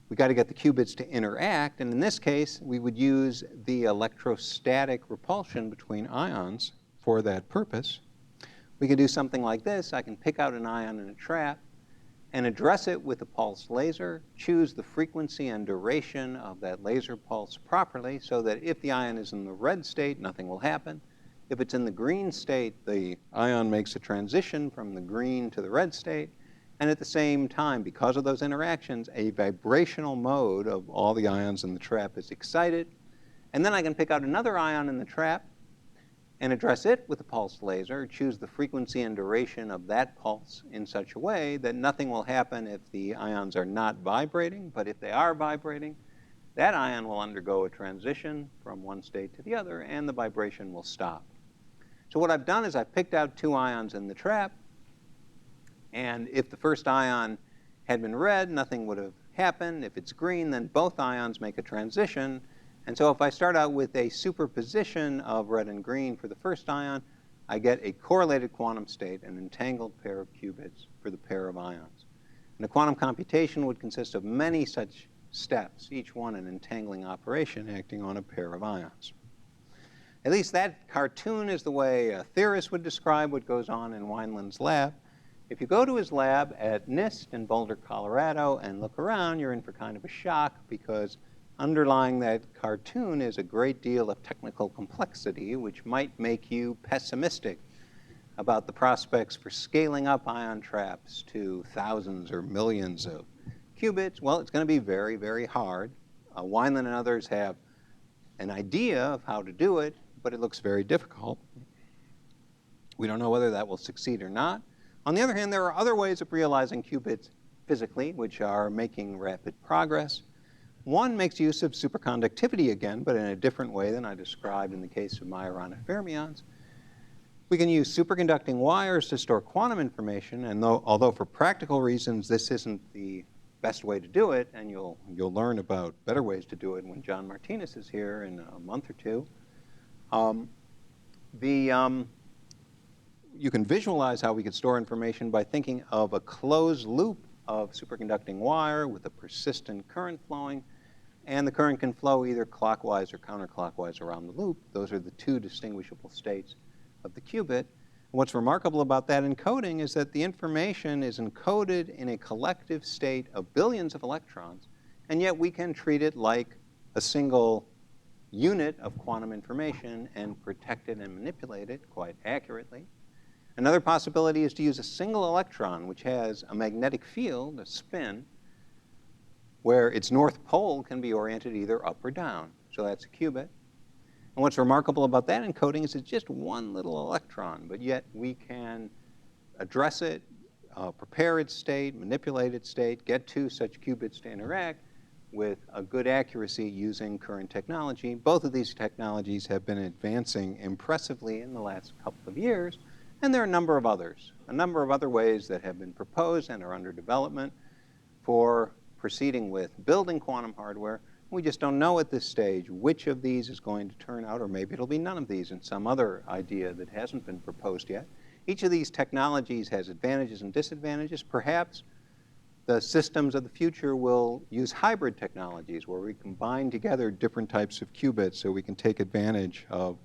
B: We've got to get the qubits to interact. And in this case, we would use the electrostatic repulsion between ions for that purpose. We can do something like this. I can pick out an ion in a trap and address it with a pulse laser, choose the frequency and duration of that laser pulse properly so that if the ion is in the red state, nothing will happen. If it's in the green state, the ion makes a transition from the green to the red state. And at the same time, because of those interactions, a vibrational mode of all the ions in the trap is excited. And then I can pick out another ion in the trap and address it with a pulse laser, choose the frequency and duration of that pulse in such a way that nothing will happen if the ions are not vibrating, but if they are vibrating, that ion will undergo a transition from one state to the other, and the vibration will stop. So what I've done is I've picked out two ions in the trap, and if the first ion had been red, nothing would have happened. If it's green, then both ions make a transition. And so if I start out with a superposition of red and green for the first ion, I get a correlated quantum state, an entangled pair of qubits for the pair of ions. And a quantum computation would consist of many such steps, each one an entangling operation acting on a pair of ions. At least that cartoon is the way a theorist would describe what goes on in Wineland's lab. If you go to his lab at NIST in Boulder, Colorado, and look around, you're in for kind of a shock because underlying that cartoon is a great deal of technical complexity, which might make you pessimistic about the prospects for scaling up ion traps to thousands or millions of qubits. Well, it's going to be very, very hard. Wineland and others have an idea of how to do it, but it looks very difficult. We don't know whether that will succeed or not. On the other hand, there are other ways of realizing qubits physically, which are making rapid progress. One makes use of superconductivity again, but in a different way than I described in the case of Majorana fermions. We can use superconducting wires to store quantum information, and although for practical reasons this isn't the best way to do it, and you'll learn about better ways to do it when John Martinez is here in a month or two, you can visualize how we could store information by thinking of a closed loop of superconducting wire with a persistent current flowing, and the current can flow either clockwise or counterclockwise around the loop. Those are the two distinguishable states of the qubit. And what's remarkable about that encoding is that the information is encoded in a collective state of billions of electrons, and yet we can treat it like a single unit of quantum information and protect it and manipulate it quite accurately. Another possibility is to use a single electron, which has a magnetic field, a spin, where its north pole can be oriented either up or down. So that's a qubit. And what's remarkable about that encoding is it's just one little electron, but yet we can address it, prepare its state, manipulate its state, get two such qubits to interact with a good accuracy using current technology. Both of these technologies have been advancing impressively in the last couple of years, and there are a number of other ways that have been proposed and are under development for proceeding with building quantum hardware. We just don't know at this stage which of these is going to turn out, or maybe it'll be none of these and some other idea that hasn't been proposed yet. Each of these technologies has advantages and disadvantages. Perhaps the systems of the future will use hybrid technologies where we combine together different types of qubits so we can take advantage of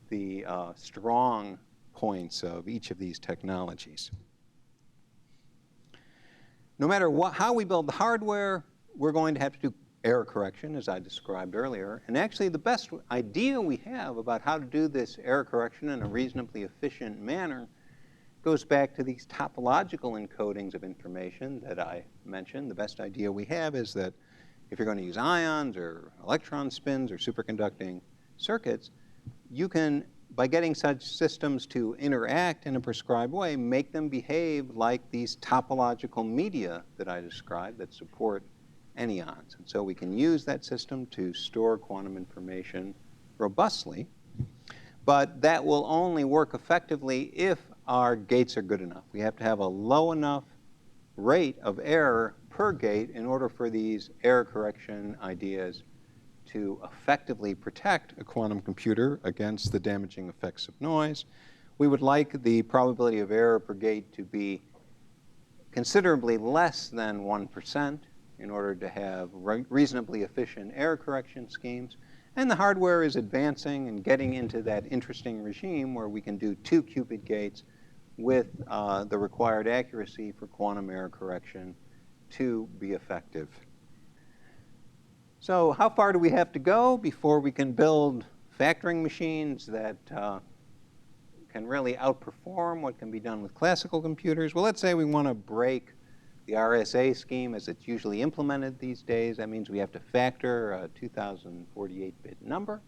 B: the strong points of each of these technologies. No matter how we build the hardware, we're going to have to do error correction, as I described earlier. And actually, the best idea we have about how to do this error correction in a reasonably efficient manner goes back to these topological encodings of information that I mentioned. The best idea we have is that if you're going to use ions or electron spins or superconducting circuits, you can, by getting such systems to interact in a prescribed way, make them behave like these topological media that I described that support anyons. And so we can use that system to store quantum information robustly. But that will only work effectively if our gates are good enough. We have to have a low enough rate of error per gate in order for these error correction ideas to effectively protect a quantum computer against the damaging effects of noise. We would like the probability of error per gate to be considerably less than 1% in order to have reasonably efficient error correction schemes. And the hardware is advancing and getting into that interesting regime where we can do 2 qubit gates with the required accuracy for quantum error correction to be effective. So how far do we have to go before we can build factoring machines that can really outperform what can be done with classical computers? Well, let's say we want to break the RSA scheme as it's usually implemented these days. That means we have to factor a 2048-bit number.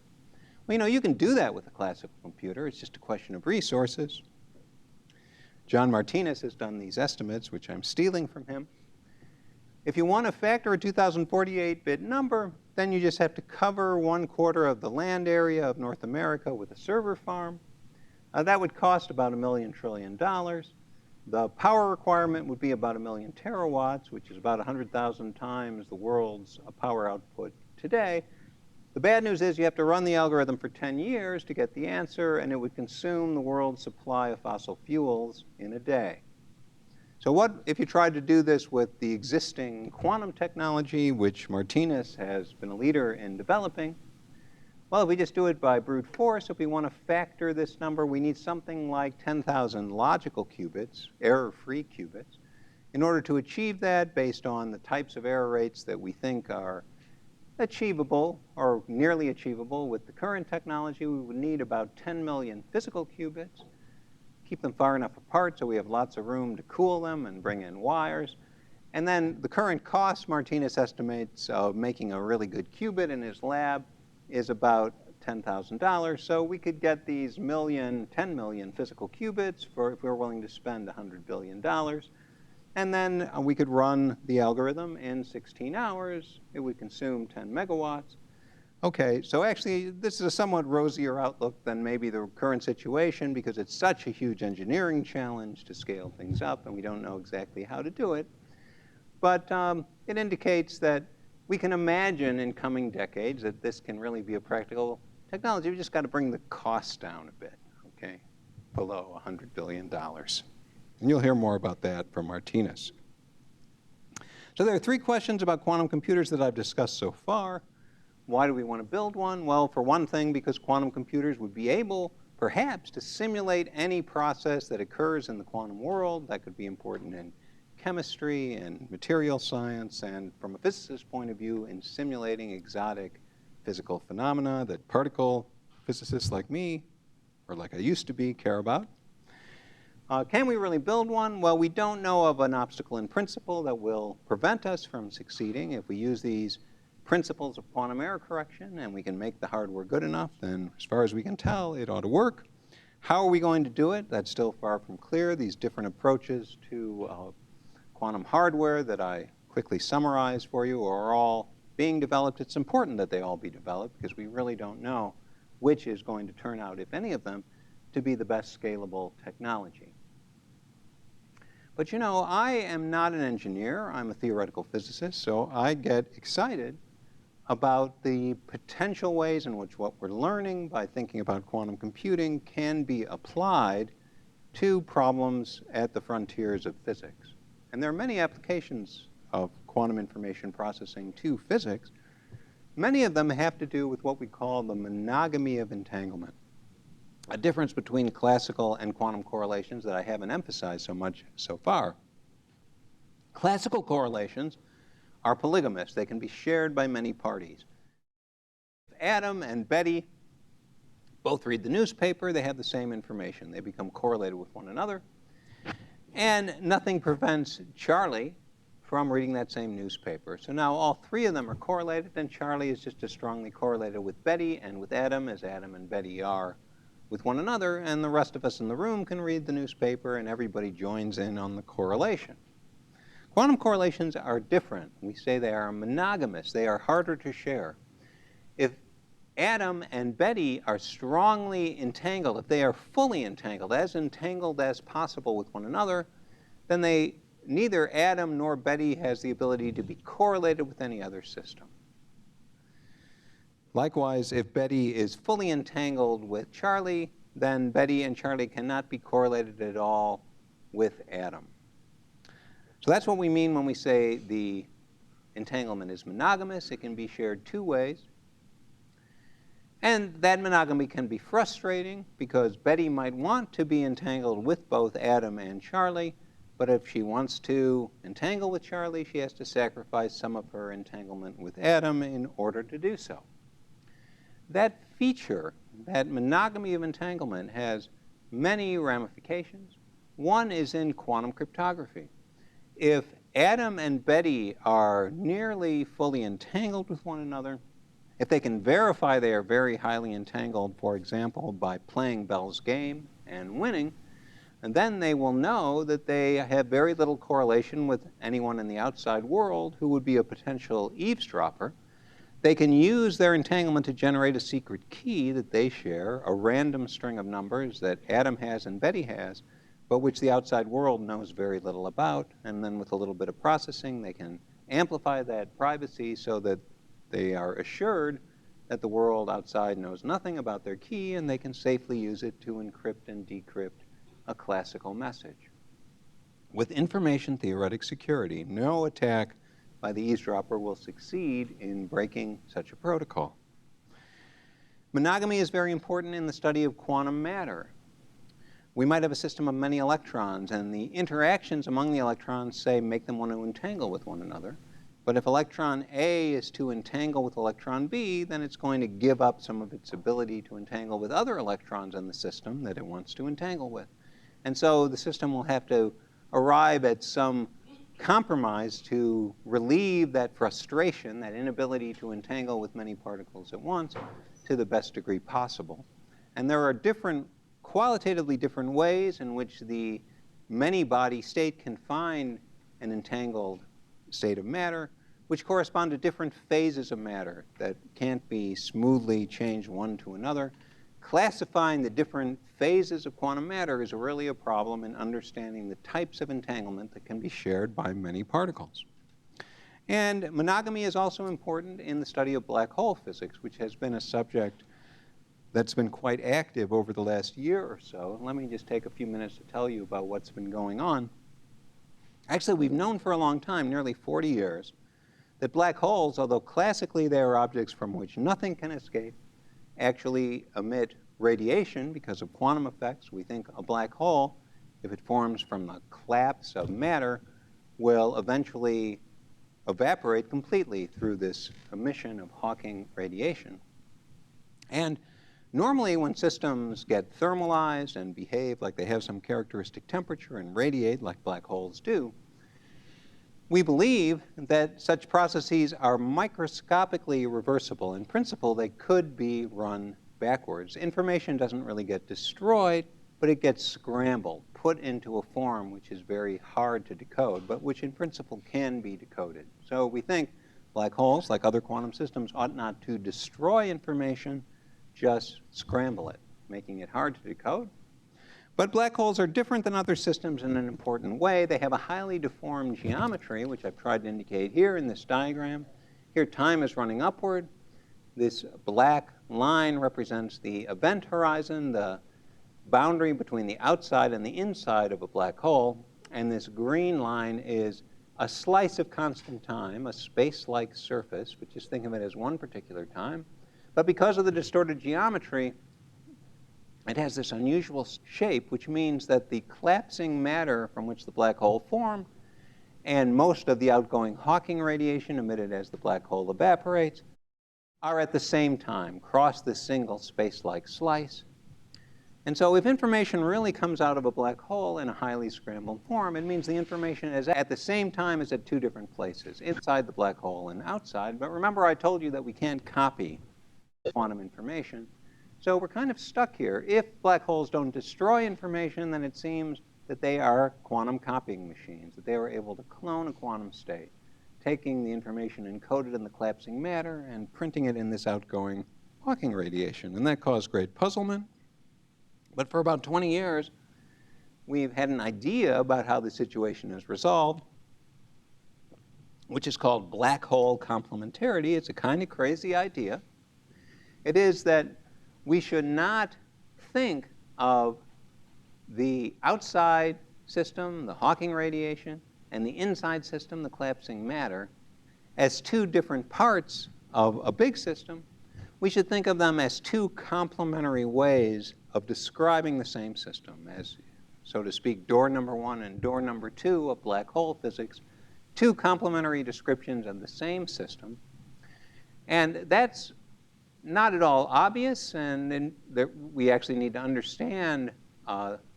B: Well, you can do that with a classical computer. It's just a question of resources. John Martinez has done these estimates, which I'm stealing from him. If you want to factor a 2048-bit number, then you just have to cover 1/4 of the land area of North America with a server farm. That would cost about $1 million trillion. The power requirement would be about 1 million terawatts, which is about 100,000 times the world's power output today. The bad news is you have to run the algorithm for 10 years to get the answer, and it would consume the world's supply of fossil fuels in a day. So what if you tried to do this with the existing quantum technology, which Martinez has been a leader in developing? Well, if we just do it by brute force, if we want to factor this number, we need something like 10,000 logical qubits, error-free qubits. In order to achieve that, based on the types of error rates that we think are achievable or nearly achievable with the current technology, we would need about 10 million physical qubits. Keep them far enough apart so we have lots of room to cool them and bring in wires. And then the current cost, Martinez estimates, of making a really good qubit in his lab is about $10,000. So we could get these 10 million physical qubits if we were willing to spend $100 billion. And then we could run the algorithm in 16 hours. It would consume 10 megawatts. Okay, so actually, this is a somewhat rosier outlook than maybe the current situation because it's such a huge engineering challenge to scale things up, and we don't know exactly how to do it. But it indicates that we can imagine in coming decades that this can really be a practical technology. We just got to bring the cost down a bit, okay, below $100 billion. And you'll hear more about that from Martinez. So there are three questions about quantum computers that I've discussed so far. Why do we want to build one? Well, for one thing, because quantum computers would be able, perhaps, to simulate any process that occurs in the quantum world. That could be important in chemistry and material science, and from a physicist's point of view, in simulating exotic physical phenomena that particle physicists like me, or like I used to be, care about. Can we really build one? Well, we don't know of an obstacle in principle that will prevent us from succeeding. If we use these principles of quantum error correction and we can make the hardware good enough, then as far as we can tell, it ought to work. How are we going to do it? That's still far from clear. These different approaches to quantum hardware that I quickly summarized for you are all being developed. It's important that they all be developed because we really don't know which is going to turn out, if any of them, to be the best scalable technology. But you know, I am not an engineer. I'm a theoretical physicist, so I get excited about the potential ways in which what we're learning by thinking about quantum computing can be applied to problems at the frontiers of physics. And there are many applications of quantum information processing to physics. Many of them have to do with what we call the monogamy of entanglement, a difference between classical and quantum correlations that I haven't emphasized so much so far. Classical correlations are polygamous. They can be shared by many parties. If Adam and Betty both read the newspaper, they have the same information. They become correlated with one another. And nothing prevents Charlie from reading that same newspaper. So now all three of them are correlated, and Charlie is just as strongly correlated with Betty and with Adam as Adam and Betty are with one another, and the rest of us in the room can read the newspaper, and everybody joins in on the correlation. Quantum correlations are different. We say they are monogamous. They are harder to share. If Adam and Betty are strongly entangled, if they are fully entangled as possible with one another, then neither Adam nor Betty has the ability to be correlated with any other system. Likewise, if Betty is fully entangled with Charlie, then Betty and Charlie cannot be correlated at all with Adam. So that's what we mean when we say the entanglement is monogamous. It can be shared two ways. And that monogamy can be frustrating because Betty might want to be entangled with both Adam and Charlie, but if she wants to entangle with Charlie, she has to sacrifice some of her entanglement with Adam in order to do so. That feature, that monogamy of entanglement, has many ramifications. One is in quantum cryptography. If Adam and Betty are nearly fully entangled with one another, if they can verify they are very highly entangled, for example, by playing Bell's game and winning, and then they will know that they have very little correlation with anyone in the outside world who would be a potential eavesdropper. They can use their entanglement to generate a secret key that they share, a random string of numbers that Adam has and Betty has, but which the outside world knows very little about. And then with a little bit of processing, they can amplify that privacy so that they are assured that the world outside knows nothing about their key, and they can safely use it to encrypt and decrypt a classical message. With information theoretic security, no attack by the eavesdropper will succeed in breaking such a protocol. Monogamy is very important in the study of quantum matter. We might have a system of many electrons, and the interactions among the electrons, say, make them want to entangle with one another. But if electron A is to entangle with electron B, then it's going to give up some of its ability to entangle with other electrons in the system that it wants to entangle with. And so the system will have to arrive at some compromise to relieve that frustration, that inability to entangle with many particles at once, to the best degree possible. And there are qualitatively different ways in which the many-body state can find an entangled state of matter, which correspond to different phases of matter that can't be smoothly changed one to another. Classifying the different phases of quantum matter is really a problem in understanding the types of entanglement that can be shared by many particles. And monogamy is also important in the study of black hole physics, which has been a subject that's been quite active over the last year or so. Let me just take a few minutes to tell you about what's been going on. Actually, we've known for a long time, nearly 40 years, that black holes, although classically they are objects from which nothing can escape, actually emit radiation because of quantum effects. We think a black hole, if it forms from the collapse of matter, will eventually evaporate completely through this emission of Hawking radiation. And normally when systems get thermalized and behave like they have some characteristic temperature and radiate like black holes do, we believe that such processes are microscopically reversible. In principle, they could be run backwards. Information doesn't really get destroyed, but it gets scrambled, put into a form which is very hard to decode, but which in principle can be decoded. So we think black holes, like other quantum systems, ought not to destroy information, just scramble it, making it hard to decode. But black holes are different than other systems in an important way. They have a highly deformed geometry, which I've tried to indicate here in this diagram. Here, time is running upward. This black line represents the event horizon, the boundary between the outside and the inside of a black hole. And this green line is a slice of constant time, a space-like surface, but just think of it as one particular time. But because of the distorted geometry, it has this unusual shape, which means that the collapsing matter from which the black hole formed and most of the outgoing Hawking radiation emitted as the black hole evaporates are at the same time, cross this single space-like slice. And so if information really comes out of a black hole in a highly scrambled form, it means the information is at the same time as at two different places, inside the black hole and outside. But remember, I told you that we can't copy quantum information. So we're kind of stuck here. If black holes don't destroy information, then it seems that they are quantum copying machines, that they are able to clone a quantum state, taking the information encoded in the collapsing matter and printing it in this outgoing Hawking radiation. And that caused great puzzlement. But for about 20 years, we've had an idea about how the situation is resolved, which is called black hole complementarity. It's a kind of crazy idea. It is that we should not think of the outside system, the Hawking radiation, and the inside system, the collapsing matter, as two different parts of a big system. We should think of them as two complementary ways of describing the same system, as, so to speak, door number one and door number two of black hole physics, two complementary descriptions of the same system. And that's not at all obvious, and we actually need to understand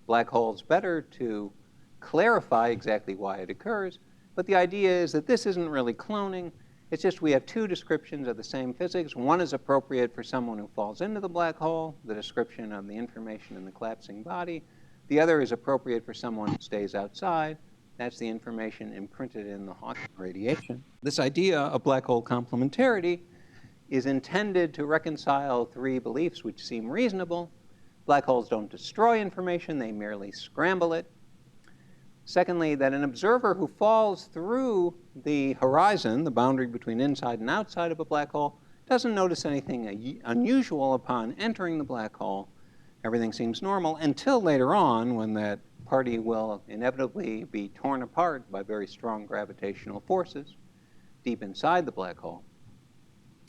B: black holes better to clarify exactly why it occurs. But the idea is that this isn't really cloning. It's just we have two descriptions of the same physics. One is appropriate for someone who falls into the black hole, the description of the information in the collapsing body. The other is appropriate for someone who stays outside. That's the information imprinted in the Hawking radiation. This idea of black hole complementarity is intended to reconcile three beliefs which seem reasonable. Black holes don't destroy information, they merely scramble it. Secondly, that an observer who falls through the horizon, the boundary between inside and outside of a black hole, doesn't notice anything unusual upon entering the black hole. Everything seems normal until later on, when that party will inevitably be torn apart by very strong gravitational forces deep inside the black hole.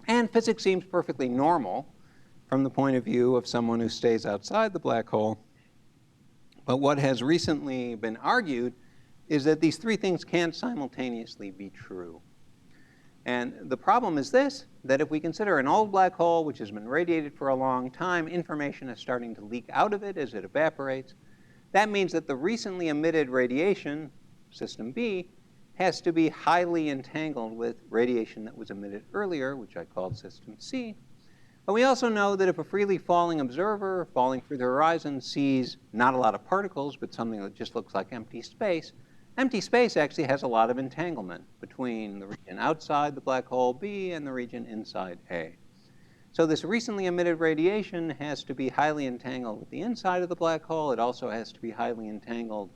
B: And physics seems perfectly normal from the point of view of someone who stays outside the black hole. But what has recently been argued is that these three things can't simultaneously be true. And the problem is this, that if we consider an old black hole which has been radiated for a long time, information is starting to leak out of it as it evaporates. That means that the recently emitted radiation, system B, has to be highly entangled with radiation that was emitted earlier, which I called system C. But we also know that if a freely falling observer falling through the horizon sees not a lot of particles, but something that just looks like empty space actually has a lot of entanglement between the region outside the black hole B and the region inside A. So this recently emitted radiation has to be highly entangled with the inside of the black hole. It also has to be highly entangled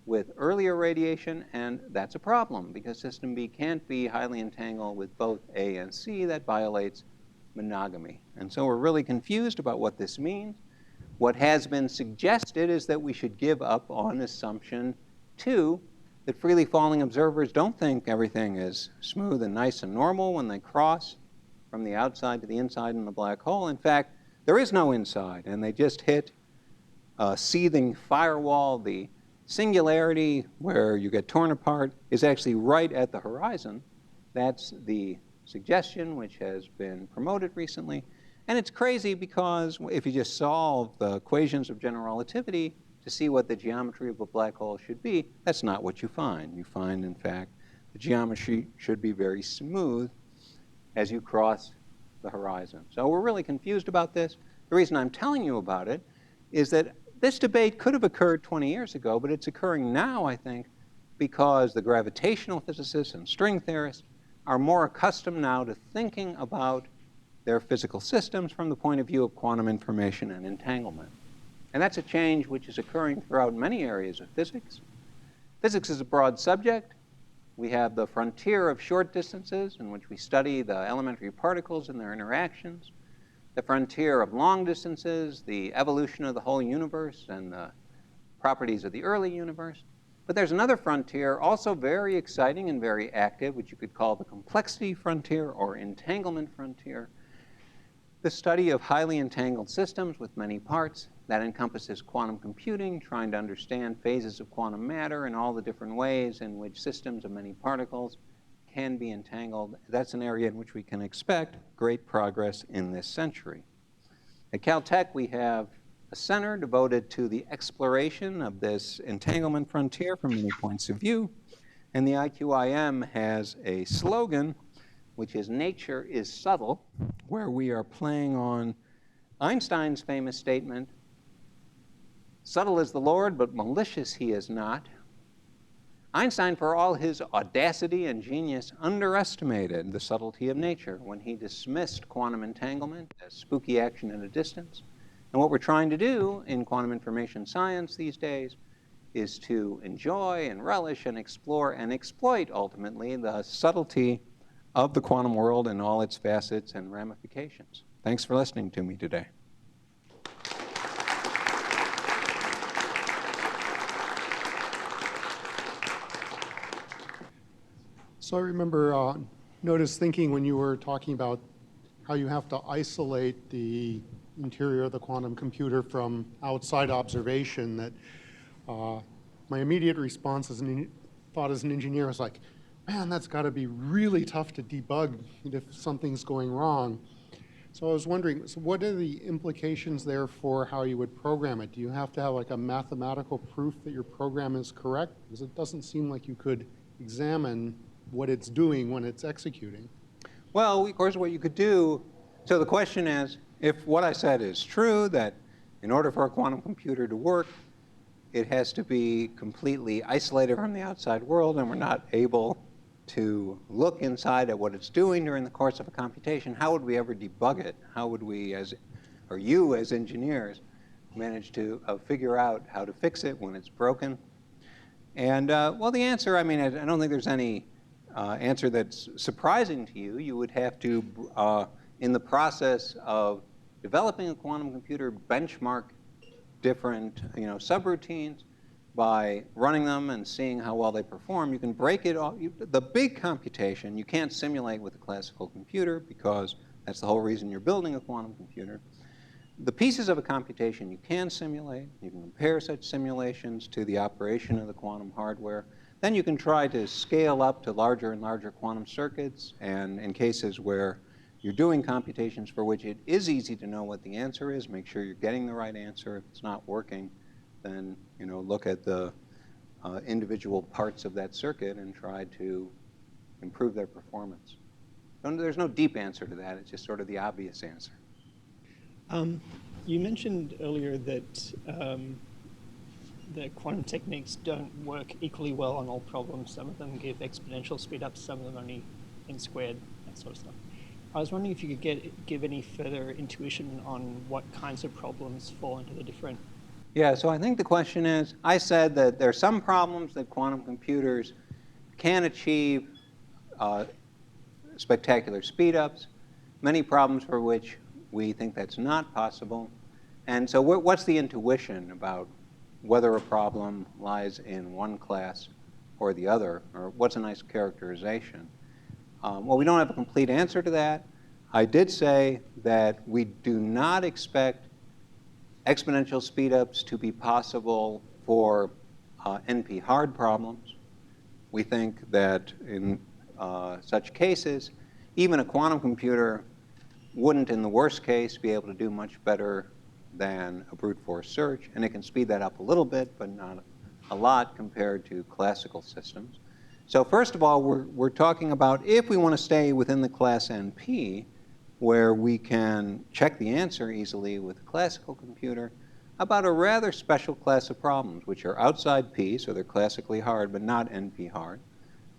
B: with earlier radiation, and that's a problem because system B can't be highly entangled with both A and C. That violates monogamy. And so we're really confused about what this means. What has been suggested is that we should give up on assumption 2 that freely falling observers don't think everything is smooth and nice and normal when they cross from the outside to the inside in the black hole. In fact, there is no inside, and they just hit a seething firewall. The singularity, where you get torn apart, is actually right at the horizon. That's the suggestion, which has been promoted recently. And it's crazy because if you just solve the equations of general relativity to see what the geometry of a black hole should be, that's not what you find. You find, in fact, the geometry should be very smooth as you cross the horizon. So we're really confused about this. The reason I'm telling you about it is that this debate could have occurred 20 years ago, but it's occurring now, I think, because the gravitational physicists and string theorists are more accustomed now to thinking about their physical systems from the point of view of quantum information and entanglement. And that's a change which is occurring throughout many areas of physics. Physics is a broad subject. We have the frontier of short distances, in which we study the elementary particles and their interactions. The frontier of long distances, the evolution of the whole universe and the properties of the early universe. But there's another frontier, also very exciting and very active, which you could call the complexity frontier or entanglement frontier. The study of highly entangled systems with many parts. That encompasses quantum computing, trying to understand phases of quantum matter and all the different ways in which systems of many particles can be entangled. That's an area in which we can expect great progress in this century. At Caltech, we have a center devoted to the exploration of this entanglement frontier from many points of view. And the IQIM has a slogan, which is "Nature is subtle," where we are playing on Einstein's famous statement, "Subtle is the Lord, but malicious he is not." Einstein, for all his audacity and genius, underestimated the subtlety of nature when he dismissed quantum entanglement as spooky action at a distance. And what we're trying to do in quantum information science these days is to enjoy and relish and explore and exploit, ultimately, the subtlety of the quantum world and all its facets and ramifications. Thanks for listening to me today.
C: So I remember noticed thinking when you were talking about how you have to isolate the interior of the quantum computer from outside observation, that my immediate response as an engineer was like, man, that's got to be really tough to debug if something's going wrong. So I was wondering, so what are the implications there for how you would program it? Do you have to have like a mathematical proof that your program is correct? Because it doesn't seem like you could examine what it's doing when it's executing.
B: Well, of course, what you could do, so the question is, if what I said is true, that in order for a quantum computer to work, it has to be completely isolated from the outside world, and we're not able to look inside at what it's doing during the course of a computation, how would we ever debug it? How would we, or you as engineers, manage to figure out how to fix it when it's broken? And well, the answer, I mean, I don't think there's any answer that's surprising to you. You would have to, in the process of developing a quantum computer, benchmark different subroutines by running them and seeing how well they perform. You can break it off. The big computation you can't simulate with a classical computer, because that's the whole reason you're building a quantum computer. The pieces of a computation you can simulate. You can compare such simulations to the operation of the quantum hardware. Then you can try to scale up to larger and larger quantum circuits, and in cases where you're doing computations for which it is easy to know what the answer is, make sure you're getting the right answer. If it's not working, then look at the individual parts of that circuit and try to improve their performance. There's no deep answer to that. It's just sort of the obvious answer.
D: You mentioned earlier that the quantum techniques don't work equally well on all problems. Some of them give exponential speedups, some of them only n squared, that sort of stuff. I was wondering if you could give any further intuition on what kinds of problems fall into the different.
B: Yeah, so I think the question is, I said that there are some problems that quantum computers can achieve spectacular speedups, many problems for which we think that's not possible. And so what's the intuition about whether a problem lies in one class or the other, or what's a nice characterization? Well, we don't have a complete answer to that. I did say that we do not expect exponential speedups to be possible for NP-hard problems. We think that in such cases, even a quantum computer wouldn't, in the worst case, be able to do much better than a brute force search, and it can speed that up a little bit, but not a lot compared to classical systems. So first of all, we're talking about if we want to stay within the class NP, where we can check the answer easily with a classical computer, about a rather special class of problems, which are outside P, so they're classically hard, but not NP hard.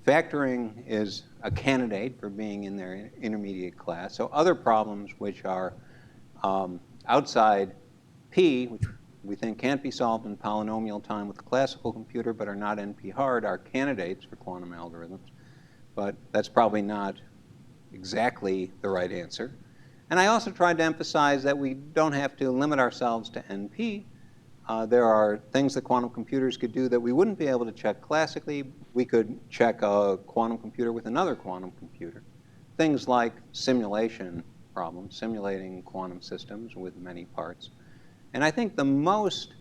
B: Factoring is a candidate for being in their intermediate class. So other problems which are outside P, which we think can't be solved in polynomial time with a classical computer, but are not NP hard, are candidates for quantum algorithms. But that's probably not exactly the right answer. And I also tried to emphasize that we don't have to limit ourselves to NP. There are things that quantum computers could do that we wouldn't be able to check classically. We could check a quantum computer with another quantum computer. Things like simulation problems, simulating quantum systems with many parts. And I think the most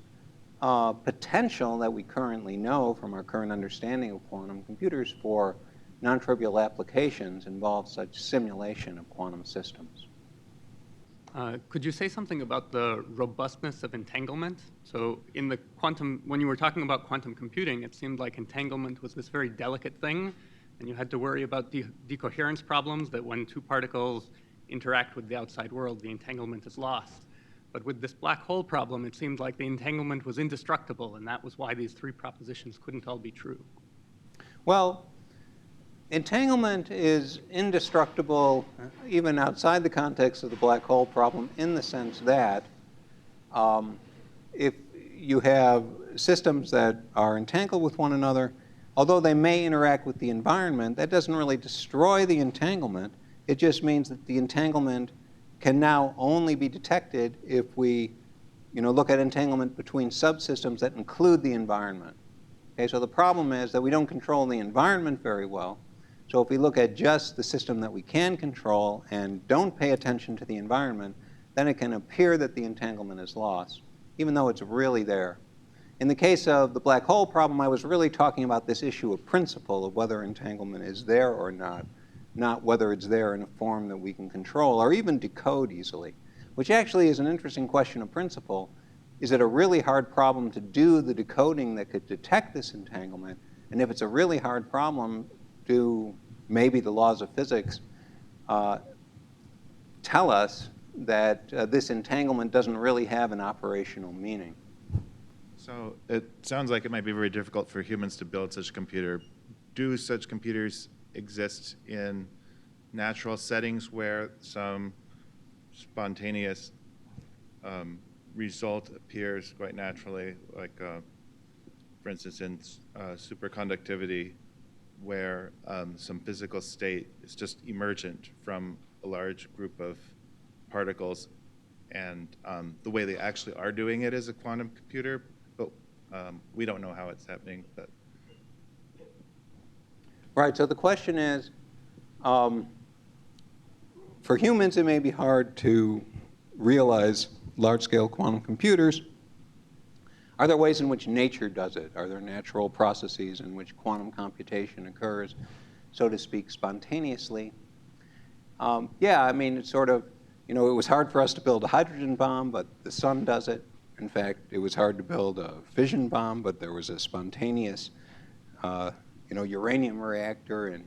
B: potential that we currently know from our current understanding of quantum computers for non-trivial applications involves such simulation of quantum systems.
E: Could you say something about the robustness of entanglement? So in the quantum, when you were talking about quantum computing, it seemed like entanglement was this very delicate thing, and you had to worry about decoherence problems, that when two particles interact with the outside world, the entanglement is lost. But with this black hole problem, it seemed like the entanglement was indestructible, and that was why these three propositions couldn't all be true. Well,
B: entanglement is indestructible even outside the context of the black hole problem, in the sense that if you have systems that are entangled with one another, although they may interact with the environment, that doesn't really destroy the entanglement. It just means that the entanglement can now only be detected if we look at entanglement between subsystems that include the environment. Okay, so the problem is that we don't control the environment very well. So if we look at just the system that we can control and don't pay attention to the environment, then it can appear that the entanglement is lost, even though it's really there. In the case of the black hole problem, I was really talking about this issue of principle of whether entanglement is there or not whether it's there in a form that we can control or even decode easily, which actually is an interesting question of principle. Is it a really hard problem to do the decoding that could detect this entanglement? And if it's a really hard problem, do maybe the laws of physics tell us that this entanglement doesn't really have an operational meaning?
F: So it sounds like it might be very difficult for humans to build such a computer. Do such computers exist in natural settings where some spontaneous result appears quite naturally, like for instance in superconductivity, where some physical state is just emergent from a large group of particles, and the way they actually are doing it is a quantum computer, but we don't know how it's happening. But
B: right, so the question is, for humans it may be hard to realize large-scale quantum computers. Are there ways in which nature does it? Are there natural processes in which quantum computation occurs, so to speak, spontaneously? Yeah, I mean, it's sort of, it was hard for us to build a hydrogen bomb, but the sun does it. In fact, it was hard to build a fission bomb, but there was a spontaneous, uranium reactor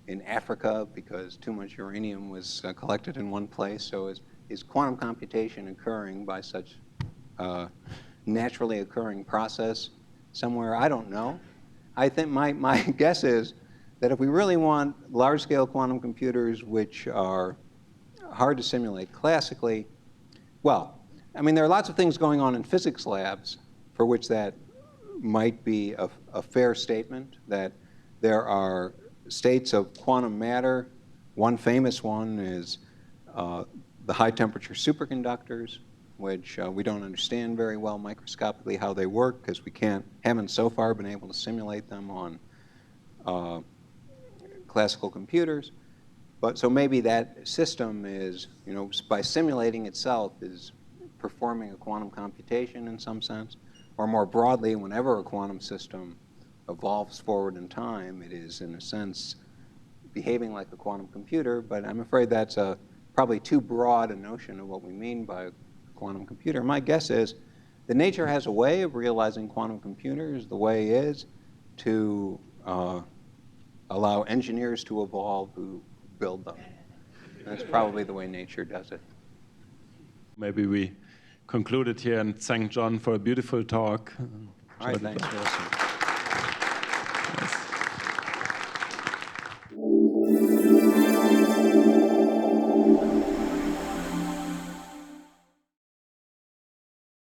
B: in Africa because too much uranium was collected in one place. So is quantum computation occurring by such naturally occurring process somewhere? I don't know. I think my guess is that if we really want large-scale quantum computers which are hard to simulate classically, well, I mean, there are lots of things going on in physics labs for which that might be a fair statement, that there are states of quantum matter. One famous one is the high-temperature superconductors, which we don't understand very well microscopically how they work because we haven't so far been able to simulate them on classical computers. But so maybe that system is, by simulating itself, is performing a quantum computation in some sense. Or more broadly, whenever a quantum system evolves forward in time, it is, in a sense, behaving like a quantum computer. But I'm afraid that's probably too broad a notion of what we mean by a quantum computer. My guess is that nature has a way of realizing quantum computers. The way is to allow engineers to evolve who build them. That's probably the way nature does it.
A: Maybe we conclude it here and thank John for a beautiful talk.
B: All right, thanks for listening.